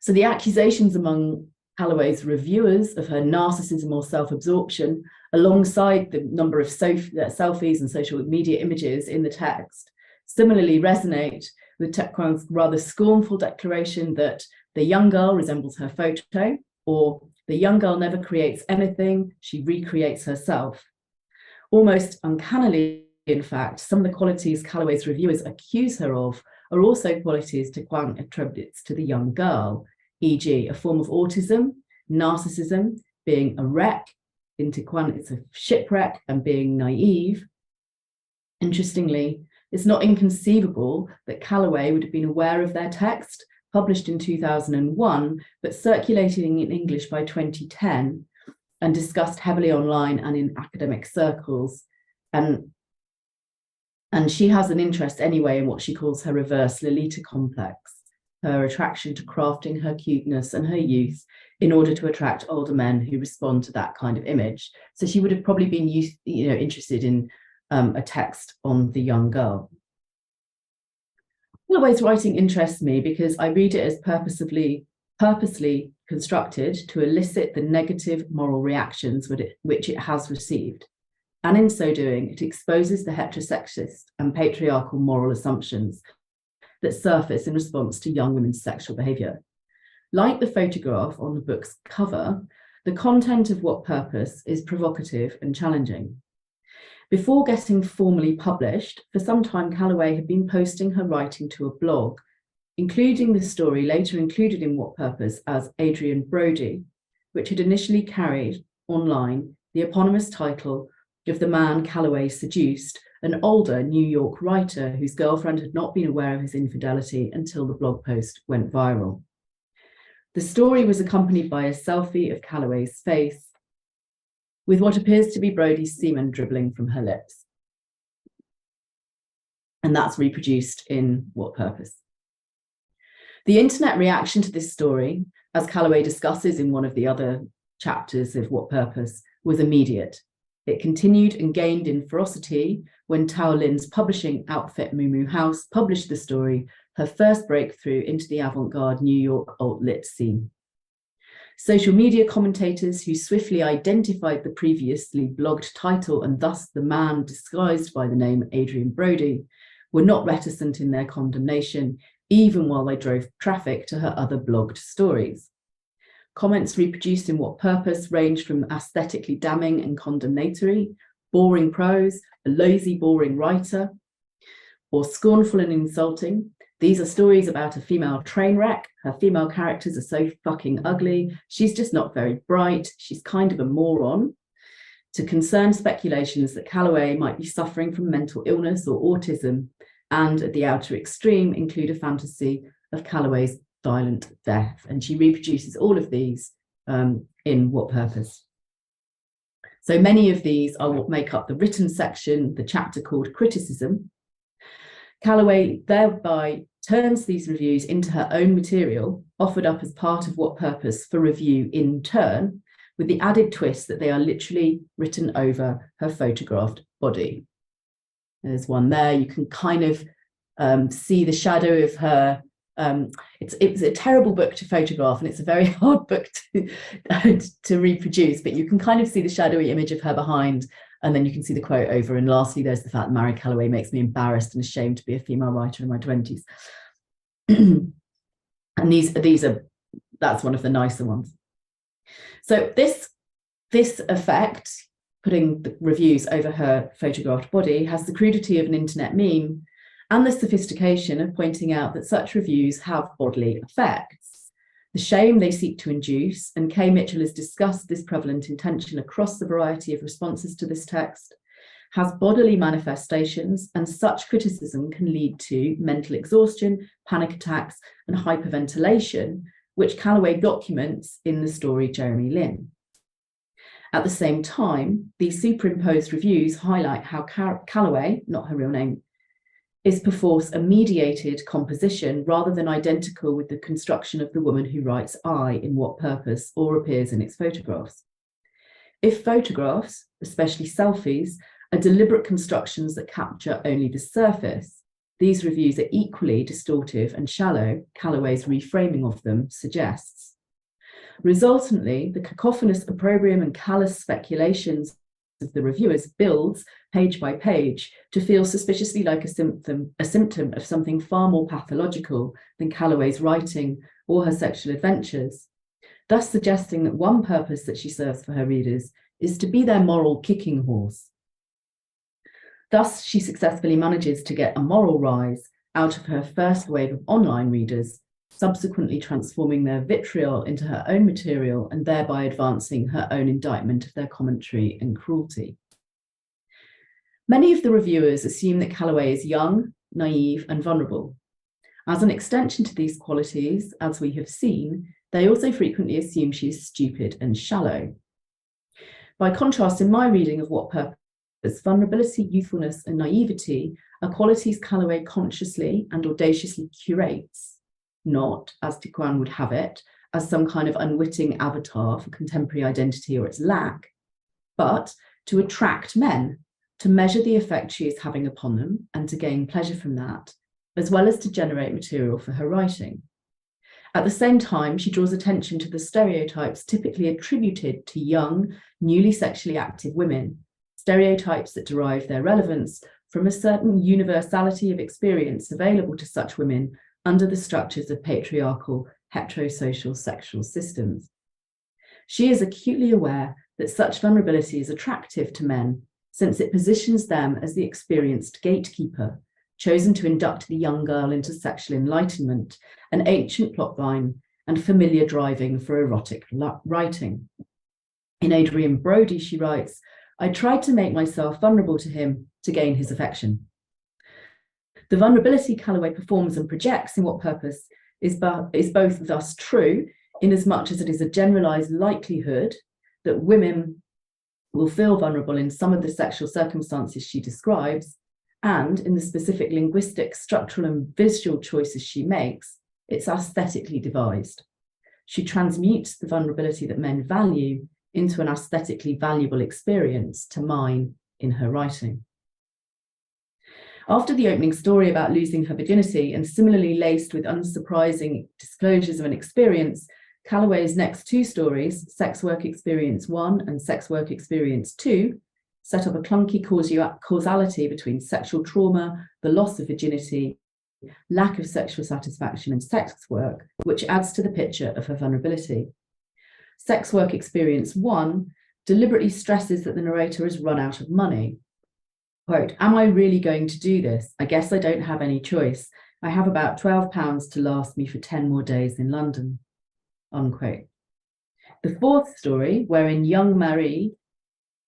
the accusations among Calloway's reviewers of her narcissism or self-absorption, alongside the number of selfies and social media images in the text, similarly resonate with Tiquin's rather scornful declaration that the young girl resembles her photo, or the young girl never creates anything, she recreates herself. Almost uncannily, in fact, some of the qualities Calloway's reviewers accuse her of are also qualities Tiquin attributes to the young girl, e.g. a form of autism, narcissism, being a wreck. In Tiquin, it's a shipwreck, and being naive. Interestingly, it's not inconceivable that Calloway would have been aware of their text, published in 2001, but circulating in English by 2010, and discussed heavily online and in academic circles. And she has an interest anyway in what she calls her reverse Lolita complex, her attraction to crafting her cuteness and her youth in order to attract older men who respond to that kind of image. So she would have probably been interested in a text on the young girl. Calloway's writing interests me because I read it as purposely constructed to elicit the negative moral reactions which it has received. And in so doing, it exposes the heterosexist and patriarchal moral assumptions that surface in response to young women's sexual behaviour. Like the photograph on the book's cover, the content of What Purpose is provocative and challenging. Before getting formally published, for some time Calloway had been posting her writing to a blog, including the story later included in What Purpose as Adrian Brody, which had initially carried online the eponymous title of The Man Calloway Seduced, an older New York writer whose girlfriend had not been aware of his infidelity until the blog post went viral. The story was accompanied by a selfie of Calloway's face, with what appears to be Brodie's semen dribbling from her lips. And that's reproduced in What Purpose? The internet reaction to this story, as Calloway discusses in one of the other chapters of What Purpose, was immediate. It continued and gained in ferocity when Tao Lin's publishing outfit Moo Moo House published the story, her first breakthrough into the avant-garde New York alt-lit scene. Social media commentators who swiftly identified the previously blogged title and thus the man disguised by the name Adrian Brody were not reticent in their condemnation, even while they drove traffic to her other blogged stories. Comments reproduced in What Purpose ranged from aesthetically damning and condemnatory, boring prose, a lazy, boring writer, or scornful and insulting. These are stories about a female train wreck. Her female characters are so fucking ugly. She's just not very bright. She's kind of a moron. To concerned speculations that Calloway might be suffering from mental illness or autism, and at the outer extreme include a fantasy of Calloway's violent death. And she reproduces all of these in What Purpose? So many of these are what make up the written section, the chapter called Criticism. Calloway thereby turns these reviews into her own material, offered up as part of What Purpose for review in turn, with the added twist that they are literally written over her photographed body. There's one there. You can kind of see the shadow of her. It's a terrible book to photograph, and it's a very hard book to reproduce, but you can kind of see the shadowy image of her behind, and then you can see the quote over. And lastly, there's the fact that Mary Calloway makes me embarrassed and ashamed to be a female writer in my 20s. And that's one of the nicer ones. So this effect, putting the reviews over her photographed body, has the crudity of an internet meme and the sophistication of pointing out that such reviews have bodily effects. The shame they seek to induce, and Kay Mitchell has discussed this prevalent intention across the variety of responses to this text, has bodily manifestations, and such criticism can lead to mental exhaustion, panic attacks, and hyperventilation, which Calloway documents in the story Jeremy Lin. At the same time, these superimposed reviews highlight how Calloway, not her real name, is perforce a mediated composition rather than identical with the construction of the woman who writes I in What Purpose or appears in its photographs. If photographs, especially selfies, are deliberate constructions that capture only the surface, these reviews are equally distortive and shallow, Calloway's reframing of them suggests. Resultantly, the cacophonous opprobrium and callous speculations of the reviewers builds, page by page, to feel suspiciously like a symptom of something far more pathological than Calloway's writing or her sexual adventures, thus suggesting that one purpose that she serves for her readers is to be their moral kicking horse. Thus, she successfully manages to get a moral rise out of her first wave of online readers, subsequently transforming their vitriol into her own material and thereby advancing her own indictment of their commentary and cruelty. Many of the reviewers assume that Calloway is young, naive, and vulnerable. As an extension to these qualities, as we have seen, they also frequently assume she is stupid and shallow. By contrast, in my reading of What Purpose, vulnerability, youthfulness, and naivety are qualities Calloway consciously and audaciously curates, not, as Tiquan would have it, as some kind of unwitting avatar for contemporary identity or its lack, but to attract men, to measure the effect she is having upon them and to gain pleasure from that, as well as to generate material for her writing. At the same time, she draws attention to the stereotypes typically attributed to young, newly sexually active women, stereotypes that derive their relevance from a certain universality of experience available to such women under the structures of patriarchal, heterosocial sexual systems. She is acutely aware that such vulnerability is attractive to men, since it positions them as the experienced gatekeeper, chosen to induct the young girl into sexual enlightenment, an ancient plotline and familiar driving for erotic writing. In Adrian Brody, she writes, I tried to make myself vulnerable to him to gain his affection. The vulnerability Calloway performs and projects in What Purpose is both thus true, inasmuch as it is a generalized likelihood that women will feel vulnerable in some of the sexual circumstances she describes, and in the specific linguistic, structural, and visual choices she makes, it's aesthetically devised. She transmutes the vulnerability that men value into an aesthetically valuable experience to mine in her writing. After the opening story about losing her virginity, and similarly laced with unsurprising disclosures of an experience, Calloway's next two stories, Sex Work Experience 1 and Sex Work Experience 2, set up a clunky causality between sexual trauma, the loss of virginity, lack of sexual satisfaction, and sex work, which adds to the picture of her vulnerability. Sex Work Experience 1 deliberately stresses that the narrator has run out of money. Quote, "Am I really going to do this? I guess I don't have any choice. I have about £12 to last me for 10 more days in London." Unquote. The fourth story, wherein young Marie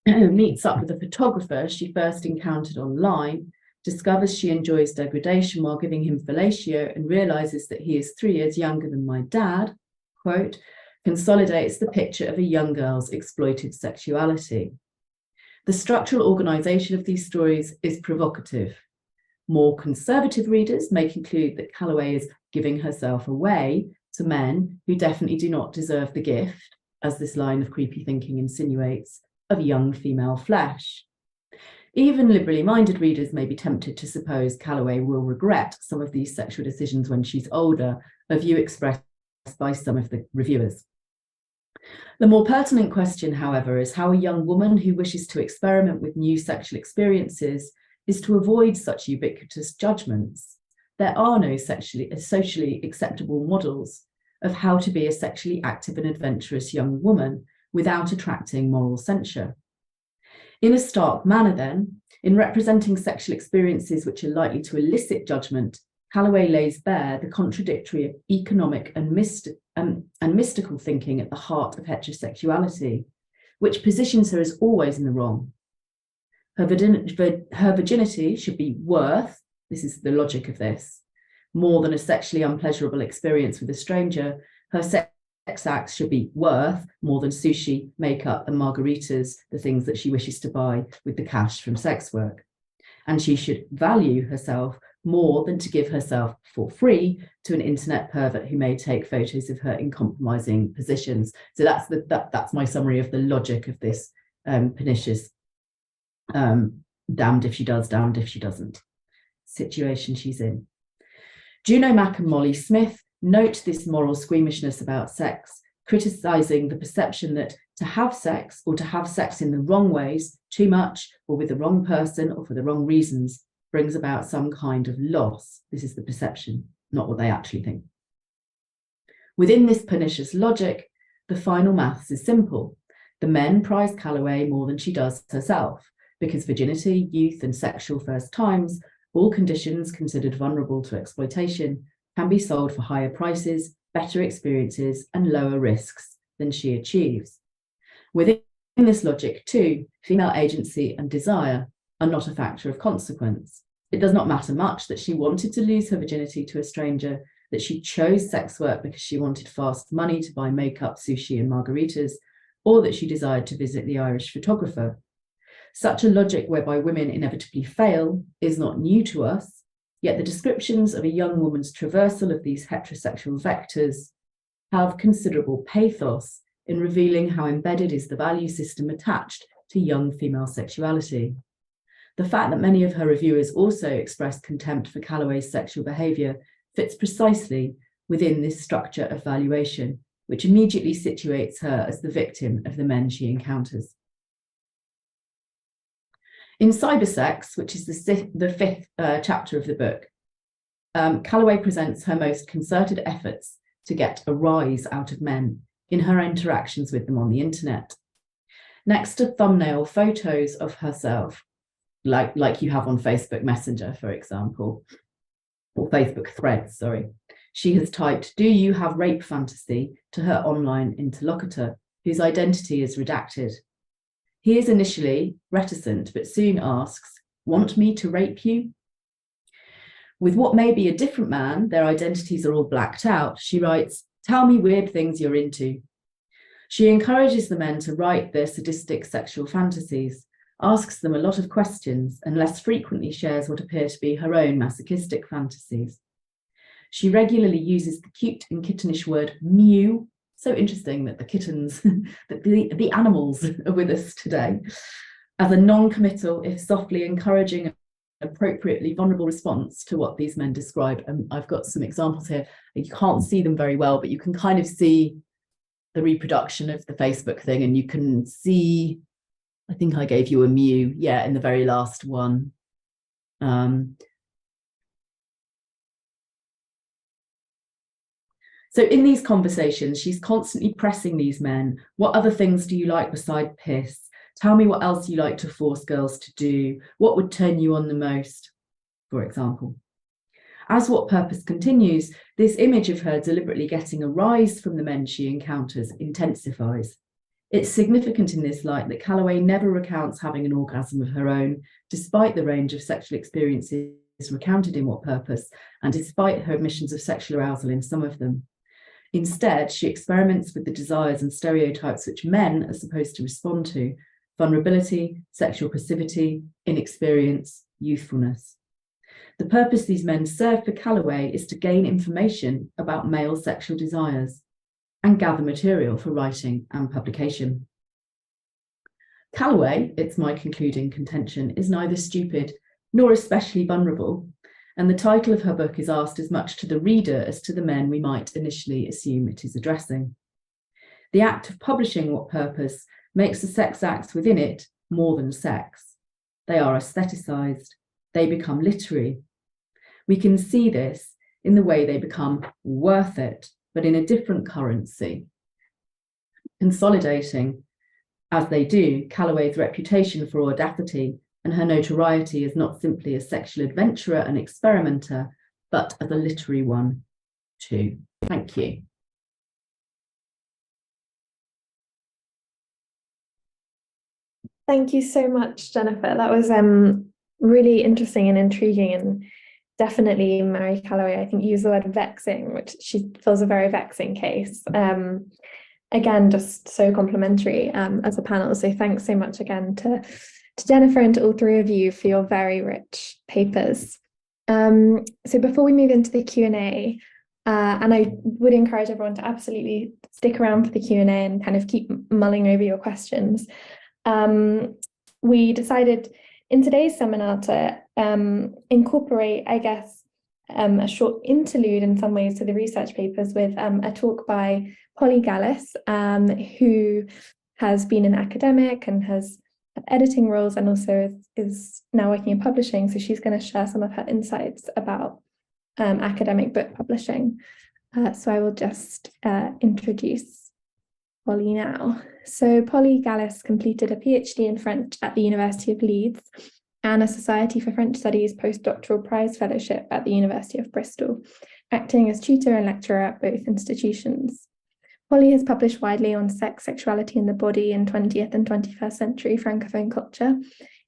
meets up with a photographer she first encountered online, discovers she enjoys degradation while giving him fellatio, and realizes that he is 3 years younger than my dad, quote, consolidates the picture of a young girl's exploited sexuality. The structural organization of these stories is provocative. More conservative readers may conclude that Calloway is giving herself away to men who definitely do not deserve the gift, as this line of creepy thinking insinuates, of young female flesh. Even liberally minded readers may be tempted to suppose Calloway will regret some of these sexual decisions when she's older, a view expressed by some of the reviewers. The more pertinent question, however, is how a young woman who wishes to experiment with new sexual experiences is to avoid such ubiquitous judgments. There are no socially acceptable models of how to be a sexually active and adventurous young woman without attracting moral censure. In a stark manner, then, in representing sexual experiences which are likely to elicit judgment, Calloway lays bare the contradictory economic and mystical thinking at the heart of heterosexuality, which positions her as always in the wrong. Her virginity should be worth, this is the logic of this, more than a sexually unpleasurable experience with a stranger. Her sex acts should be worth more than sushi, makeup, and margaritas, the things that she wishes to buy with the cash from sex work. And she should value herself more than to give herself for free to an internet pervert who may take photos of her in compromising positions. So that's my summary of the logic of this pernicious damned if she does, damned if she doesn't situation she's in. Juno Mack and Molly Smith note this moral squeamishness about sex, criticising the perception that to have sex, or to have sex in the wrong ways, too much, or with the wrong person, or for the wrong reasons, brings about some kind of loss. This is the perception, not what they actually think. Within this pernicious logic, the final maths is simple. The men prize Calloway more than she does herself, because virginity, youth, and sexual first times, all conditions considered vulnerable to exploitation, can be sold for higher prices, better experiences, and lower risks than she achieves. Within this logic, too, female agency and desire are not a factor of consequence. It does not matter much that she wanted to lose her virginity to a stranger, that she chose sex work because she wanted fast money to buy makeup, sushi, and margaritas, or that she desired to visit the Irish photographer. Such a logic whereby women inevitably fail is not new to us, yet the descriptions of a young woman's traversal of these heterosexual vectors have considerable pathos in revealing how embedded is the value system attached to young female sexuality. The fact that many of her reviewers also expressed contempt for Calloway's sexual behaviour fits precisely within this structure of valuation, which immediately situates her as the victim of the men she encounters. In Cybersex, which is the fifth chapter of the book, Calloway presents her most concerted efforts to get a rise out of men in her interactions with them on the internet. Next to thumbnail photos of herself, like you have on Facebook Messenger, for example, or Facebook Threads, sorry, she has typed, "Do you have rape fantasy?" to her online interlocutor, whose identity is redacted. He is initially reticent, but soon asks, "Want me to rape you?" With what may be a different man, their identities are all blacked out, she writes, "Tell me weird things you're into." She encourages the men to write their sadistic sexual fantasies, asks them a lot of questions, and less frequently shares what appear to be her own masochistic fantasies. She regularly uses the cute and kittenish word mew. So interesting that the kittens, that the animals are with us today, as a non-committal, if softly encouraging and appropriately vulnerable response to what these men describe. And I've got some examples here. You can't see them very well, but you can kind of see the reproduction of the Facebook thing, and you can see, I think I gave you a mew, yeah, in the very last one. So in these conversations, she's constantly pressing these men. What other things do you like beside piss? Tell me what else you like to force girls to do. What would turn you on the most, for example. As What Purpose continues, this image of her deliberately getting a rise from the men she encounters intensifies. It's significant in this light that Calloway never recounts having an orgasm of her own, despite the range of sexual experiences recounted in What Purpose, and despite her admissions of sexual arousal in some of them. Instead, she experiments with the desires and stereotypes which men are supposed to respond to: vulnerability, sexual passivity, inexperience, youthfulness. The purpose these men serve for Calloway is to gain information about male sexual desires and gather material for writing and publication. Calloway, it's my concluding contention, is neither stupid nor especially vulnerable, and the title of her book is asked as much to the reader as to the men we might initially assume it is addressing. The act of publishing What Purpose makes the sex acts within it more than sex. They are aestheticized. They become literary. We can see this in the way they become worth it, but in a different currency. Consolidating, as they do, Calloway's reputation for audacity and her notoriety as not simply a sexual adventurer and experimenter, but as a literary one too. Thank you. Thank you so much, Jennifer. That was really interesting and intriguing, and definitely Mary Calloway, I think, used the word vexing, which she feels a very vexing case. Again, just so complimentary as a panel. So thanks so much again to Jennifer and to all three of you for your very rich papers. So before we move into the Q&A, and I would encourage everyone to absolutely stick around for the Q&A and kind of keep mulling over your questions. We decided in today's seminar to incorporate, I guess, a short interlude in some ways to the research papers with a talk by Polly Galis, who has been an academic and has editing roles and also is now working in publishing. So she's going to share some of her insights about academic book publishing. So I will just introduce Polly now. So Polly Galis completed a PhD in French at the University of Leeds and a Society for French Studies postdoctoral prize fellowship at the University of Bristol, acting as tutor and lecturer at both institutions. Polly has published widely on sex, sexuality and the body in 20th and 21st century Francophone culture,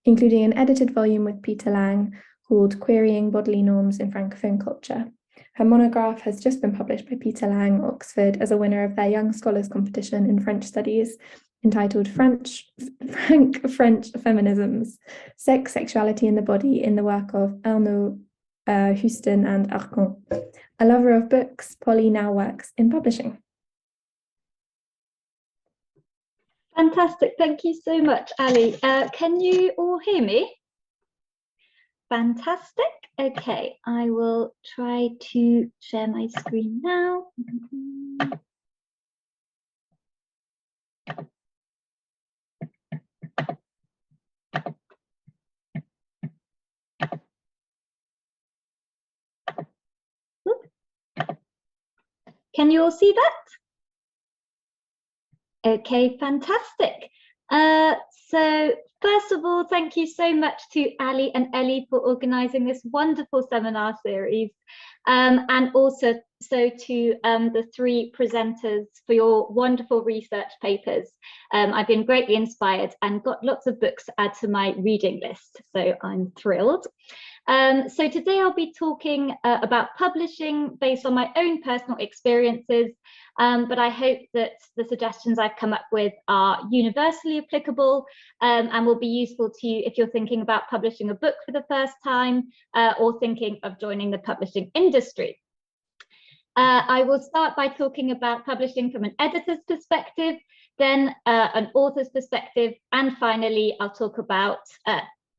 including an edited volume with Peter Lang called Querying Bodily Norms in Francophone Culture. Her monograph has just been published by Peter Lang, Oxford, as a winner of their Young Scholars Competition in French Studies, entitled Frank French Feminisms, Sex, Sexuality and the Body in the work of Arnaud, Houston and Arcon. A lover of books, Polly now works in publishing. Fantastic, thank you so much, Ali. Can you all hear me? Fantastic. Okay, I will try to share my screen now. Can you all see that? Okay, fantastic. So first of all, thank you so much to Ali and Ellie for organising this wonderful seminar series, and also to the three presenters for your wonderful research papers. I've been greatly inspired and got lots of books to add to my reading list, so I'm thrilled. So today I'll be talking about publishing based on my own personal experiences, but I hope that the suggestions I've come up with are universally applicable and will be useful to you if you're thinking about publishing a book for the first time or thinking of joining the publishing industry. I will start by talking about publishing from an editor's perspective, then an author's perspective, and finally I'll talk about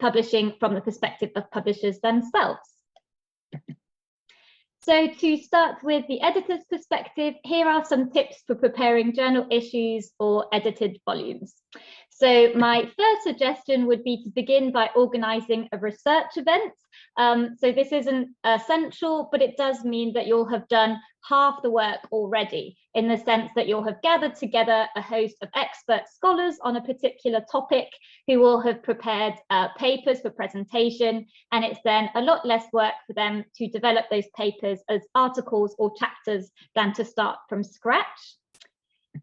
publishing from the perspective of publishers themselves. So to start with the editor's perspective, here are some tips for preparing journal issues or edited volumes. So my first suggestion would be to begin by organising a research event. So this isn't essential, but it does mean that you'll have done half the work already, in the sense that you'll have gathered together a host of expert scholars on a particular topic who will have prepared papers for presentation, and it's then a lot less work for them to develop those papers as articles or chapters than to start from scratch.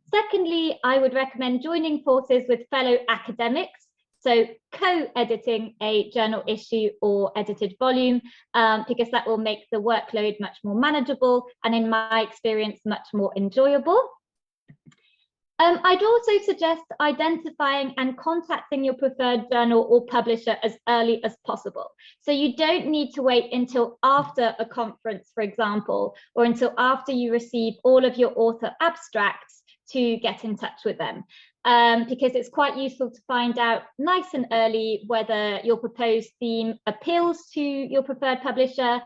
Secondly, I would recommend joining forces with fellow academics, so co-editing a journal issue or edited volume, because that will make the workload much more manageable and, in my experience, much more enjoyable. I'd also suggest identifying and contacting your preferred journal or publisher as early as possible. So you don't need to wait until after a conference, for example, or until after you receive all of your author abstracts to get in touch with them. Because it's quite useful to find out nice and early whether your proposed theme appeals to your preferred publisher,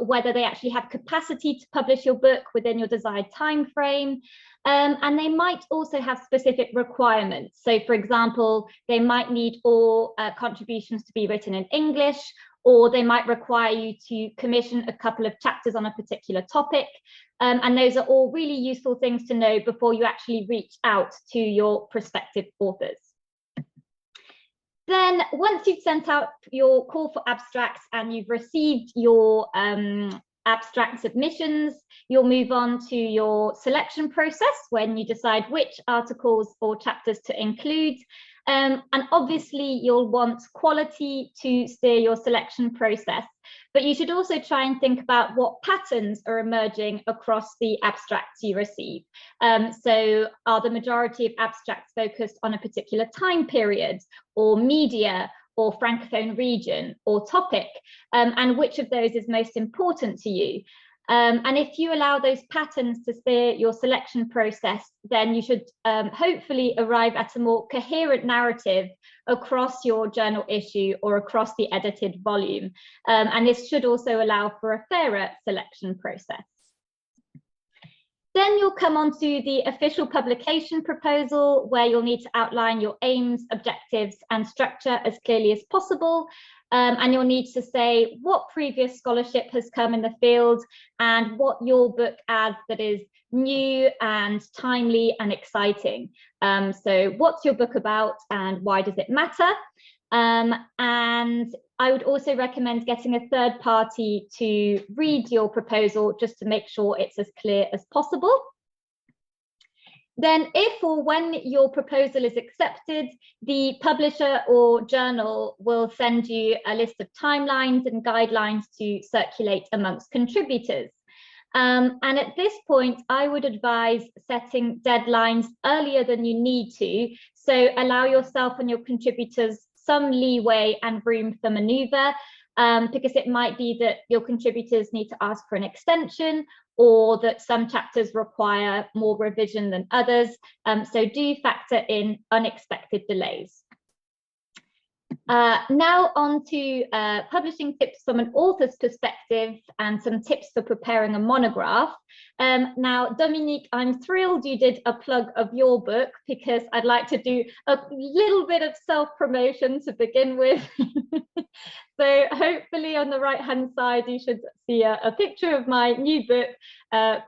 whether they actually have capacity to publish your book within your desired time frame, and they might also have specific requirements. So, for example, they might need all contributions to be written in English, or they might require you to commission a couple of chapters on a particular topic. And those are all really useful things to know before you actually reach out to your prospective authors. Then once you've sent out your call for abstracts and you've received your abstract submissions, you'll move on to your selection process when you decide which articles or chapters to include. And obviously you'll want quality to steer your selection process, but you should also try and think about what patterns are emerging across the abstracts you receive. So are the majority of abstracts focused on a particular time period or media or francophone region or topic, and which of those is most important to you? And if you allow those patterns to steer your selection process, then you should hopefully arrive at a more coherent narrative across your journal issue or across the edited volume. And this should also allow for a fairer selection process. Then you'll come on to the official publication proposal, where you'll need to outline your aims, objectives, and structure as clearly as possible. And you'll need to say what previous scholarship has come in the field and what your book adds that is new and timely and exciting. So what's your book about and why does it matter? And I would also recommend getting a third party to read your proposal just to make sure it's as clear as possible. Then if or when your proposal is accepted, the publisher or journal will send you a list of timelines and guidelines to circulate amongst contributors. And at this point, I would advise setting deadlines earlier than you need to, so allow yourself and your contributors some leeway and room for maneuver, because it might be that your contributors need to ask for an extension, or that some chapters require more revision than others. So do factor in unexpected delays. Now on to publishing tips from an author's perspective and some tips for preparing a monograph. Now, Dominique, I'm thrilled you did a plug of your book, because I'd like to do a little bit of self-promotion to begin with. So hopefully on the right-hand side, you should see a picture of my new book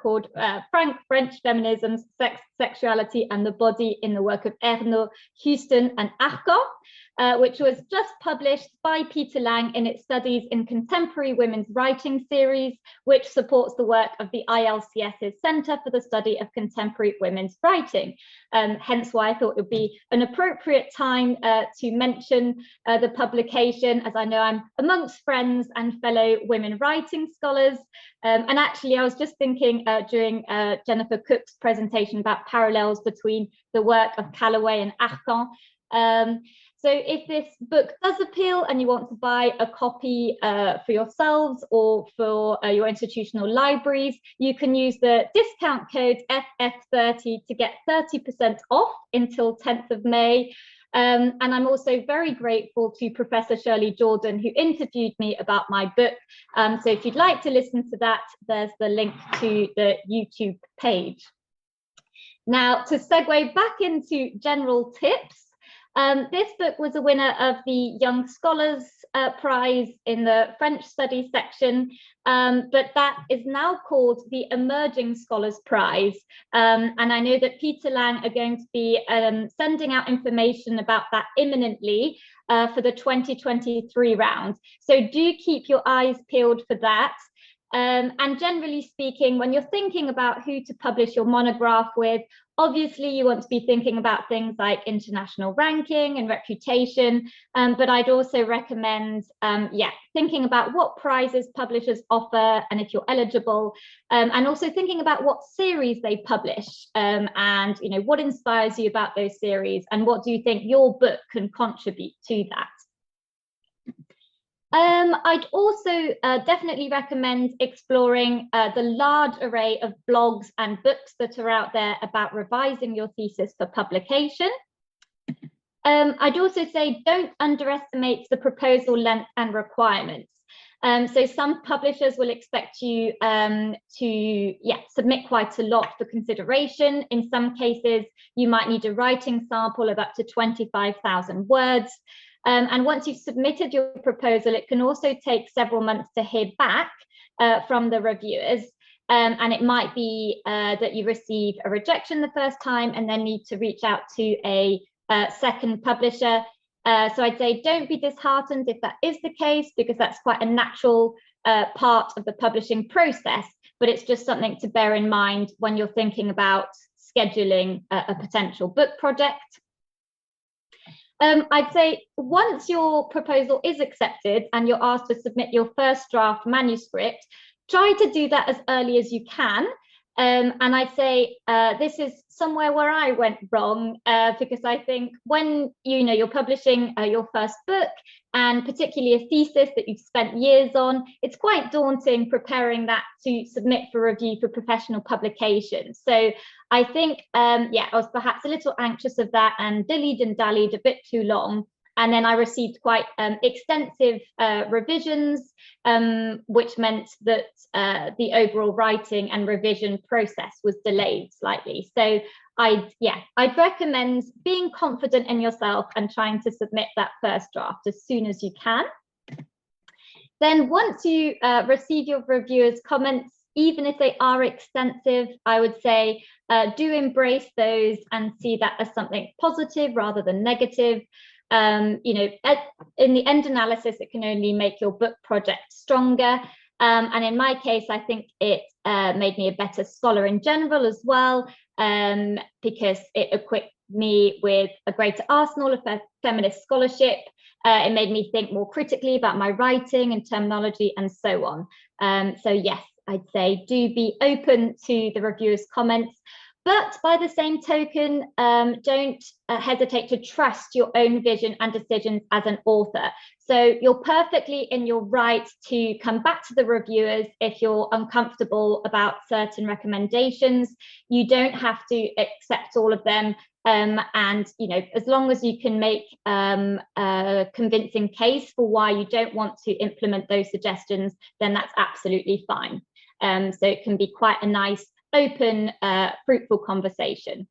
called Frank French Feminisms, Sex, Sexuality and the Body in the Work of Ernaud, Houston and Arcan, which was just published by Peter Lang in its Studies in Contemporary Women's Writing series, which supports the work of the ILCS's Centre for the Study of Contemporary Women's Writing. Hence why I thought it would be an appropriate time to mention the publication, as I know I'm amongst friends and fellow women writing scholars. And actually, I was just thinking during Jennifer Cooke's presentation about parallels between the work of Callaway and Arcan. So if this book does appeal and you want to buy a copy for yourselves or for your institutional libraries, you can use the discount code FF30 to get 30% off until 10th of May. And I'm also very grateful to Professor Shirley Jordan, who interviewed me about my book. So if you'd like to listen to that, there's the link to the YouTube page. Now, to segue back into general tips, this book was a winner of the Young Scholars Prize in the French Studies section, but that is now called the Emerging Scholars Prize. And I know that Peter Lang are going to be sending out information about that imminently for the 2023 round. So do keep your eyes peeled for that. And generally speaking, when you're thinking about who to publish your monograph with, obviously you want to be thinking about things like international ranking and reputation, but I'd also recommend, thinking about what prizes publishers offer and if you're eligible, and also thinking about what series they publish, and what inspires you about those series and what do you think your book can contribute to that. I'd also definitely recommend exploring the large array of blogs and books that are out there about revising your thesis for publication. I'd also say don't underestimate the proposal length and requirements. So some publishers will expect you to submit quite a lot for consideration. In some cases, you might need a writing sample of up to 25,000 words. And once you've submitted your proposal, it can also take several months to hear back from the reviewers. And it might be that you receive a rejection the first time and then need to reach out to a second publisher. So I'd say don't be disheartened if that is the case, because that's quite a natural part of the publishing process, but it's just something to bear in mind when you're thinking about scheduling a potential book project. I'd say once your proposal is accepted and you're asked to submit your first draft manuscript, try to do that as early as you can. And I'd say this is somewhere where I went wrong, because I think when you're publishing your first book, and particularly a thesis that you've spent years on, it's quite daunting preparing that to submit for review for professional publication. So I think, I was perhaps a little anxious of that and dillied and dallied a bit too long. And then I received quite extensive revisions, which meant that the overall writing and revision process was delayed slightly. So I'd recommend being confident in yourself and trying to submit that first draft as soon as you can. Then once you receive your reviewers' comments, even if they are extensive, I would say do embrace those and see that as something positive rather than negative. In the end analysis, it can only make your book project stronger. And in my case, I think it made me a better scholar in general as well, because it equipped me with a greater arsenal of feminist scholarship. It made me think more critically about my writing and terminology and so on. So yes, I'd say do be open to the reviewers' comments. But by the same token, don't hesitate to trust your own vision and decisions as an author. So you're perfectly in your right to come back to the reviewers if you're uncomfortable about certain recommendations. You don't have to accept all of them. And, you know, as long as you can make a convincing case for why you don't want to implement those suggestions, then that's absolutely fine. So it can be quite a nice, open, fruitful conversation.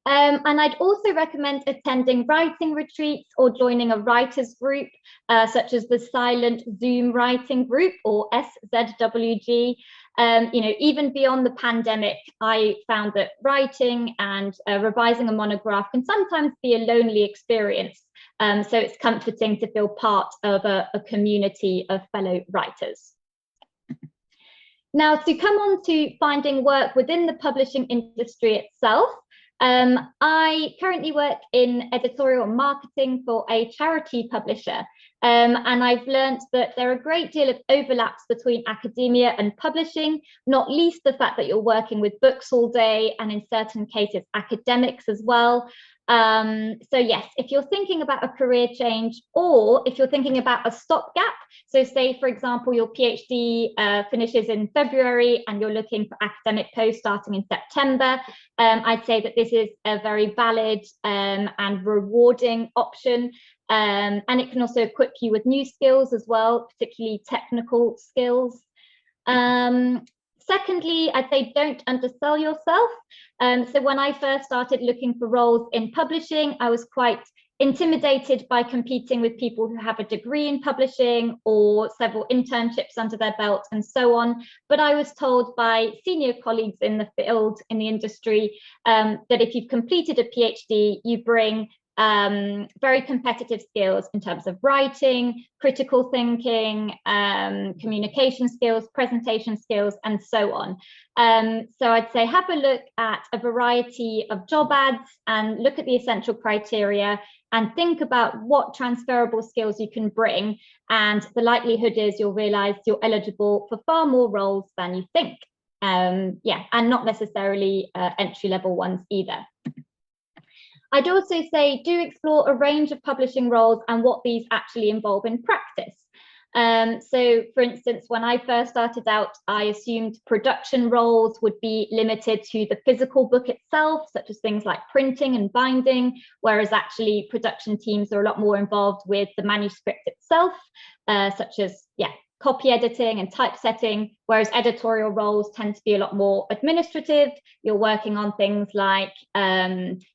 And I'd also recommend attending writing retreats or joining a writers group, such as the Silent Zoom Writing Group, or SZWG. You know, even beyond the pandemic, I found that writing and revising a monograph can sometimes be a lonely experience. So it's comforting to feel part of a community of fellow writers. Now, to come on to finding work within the publishing industry itself, I currently work in editorial marketing for a charity publisher, and I've learned that there are a great deal of overlaps between academia and publishing, not least the fact that you're working with books all day, and in certain cases academics as well. So yes, if you're thinking about a career change, or if you're thinking about a stopgap, so say, for example, your PhD finishes in February and you're looking for academic posts starting in September, I'd say that this is a very valid and rewarding option. And it can also equip you with new skills as well, particularly technical skills. Secondly, I'd say don't undersell yourself. So when I first started looking for roles in publishing, I was quite intimidated by competing with people who have a degree in publishing or several internships under their belt and so on. But I was told by senior colleagues in the field, in the industry, that if you've completed a PhD, you bring very competitive skills in terms of writing, critical thinking, communication skills, presentation skills, and so on. So I'd say have a look at a variety of job ads and look at the essential criteria and think about what transferable skills you can bring. And the likelihood is you'll realize you're eligible for far more roles than you think. Yeah, and not necessarily entry-level ones either. I'd also say do explore a range of publishing roles and what these actually involve in practice. So, for instance, when I first started out, I assumed production roles would be limited to the physical book itself, such as things like printing and binding, whereas actually production teams are a lot more involved with the manuscript itself, such as, copy editing and typesetting, whereas editorial roles tend to be a lot more administrative. You're working on things like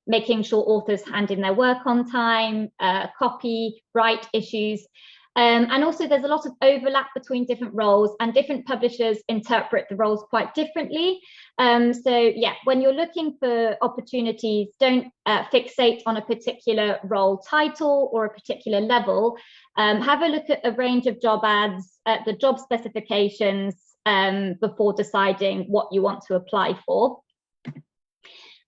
making sure authors hand in their work on time, copy, write issues. And also there's a lot of overlap between different roles, and different publishers interpret the roles quite differently. So yeah, when you're looking for opportunities, don't fixate on a particular role title or a particular level. Have a look at a range of job ads, at the job specifications before deciding what you want to apply for.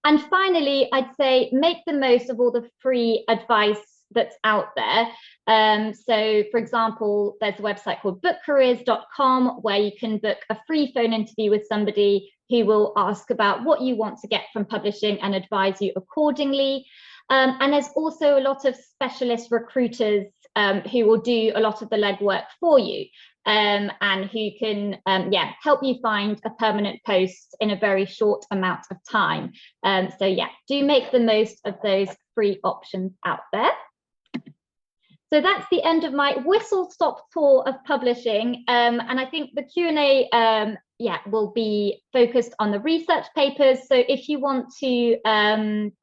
And finally, I'd say make the most of all the free advice that's out there. So for example, there's a website called bookcareers.com where you can book a free phone interview with somebody who will ask about what you want to get from publishing and advise you accordingly. And there's also a lot of specialist recruiters who will do a lot of the legwork for you and who can help you find a permanent post in a very short amount of time. So yeah, do make the most of those free options out there. So that's the end of my whistle-stop tour of publishing, and I think the Q&A will be focused on the research papers. So if you want to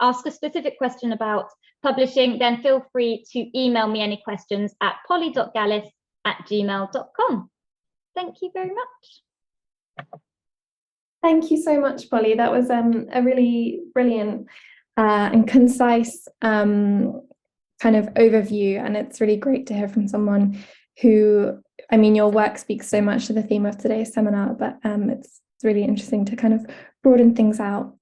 ask a specific question about publishing, then feel free to email me any questions at polly.galis@gmail.com. Thank you very much. Thank you so much, Polly. That was a really brilliant and concise kind of overview, and it's really great to hear from someone who, I mean, your work speaks so much to the theme of today's seminar, but it's really interesting to kind of broaden things out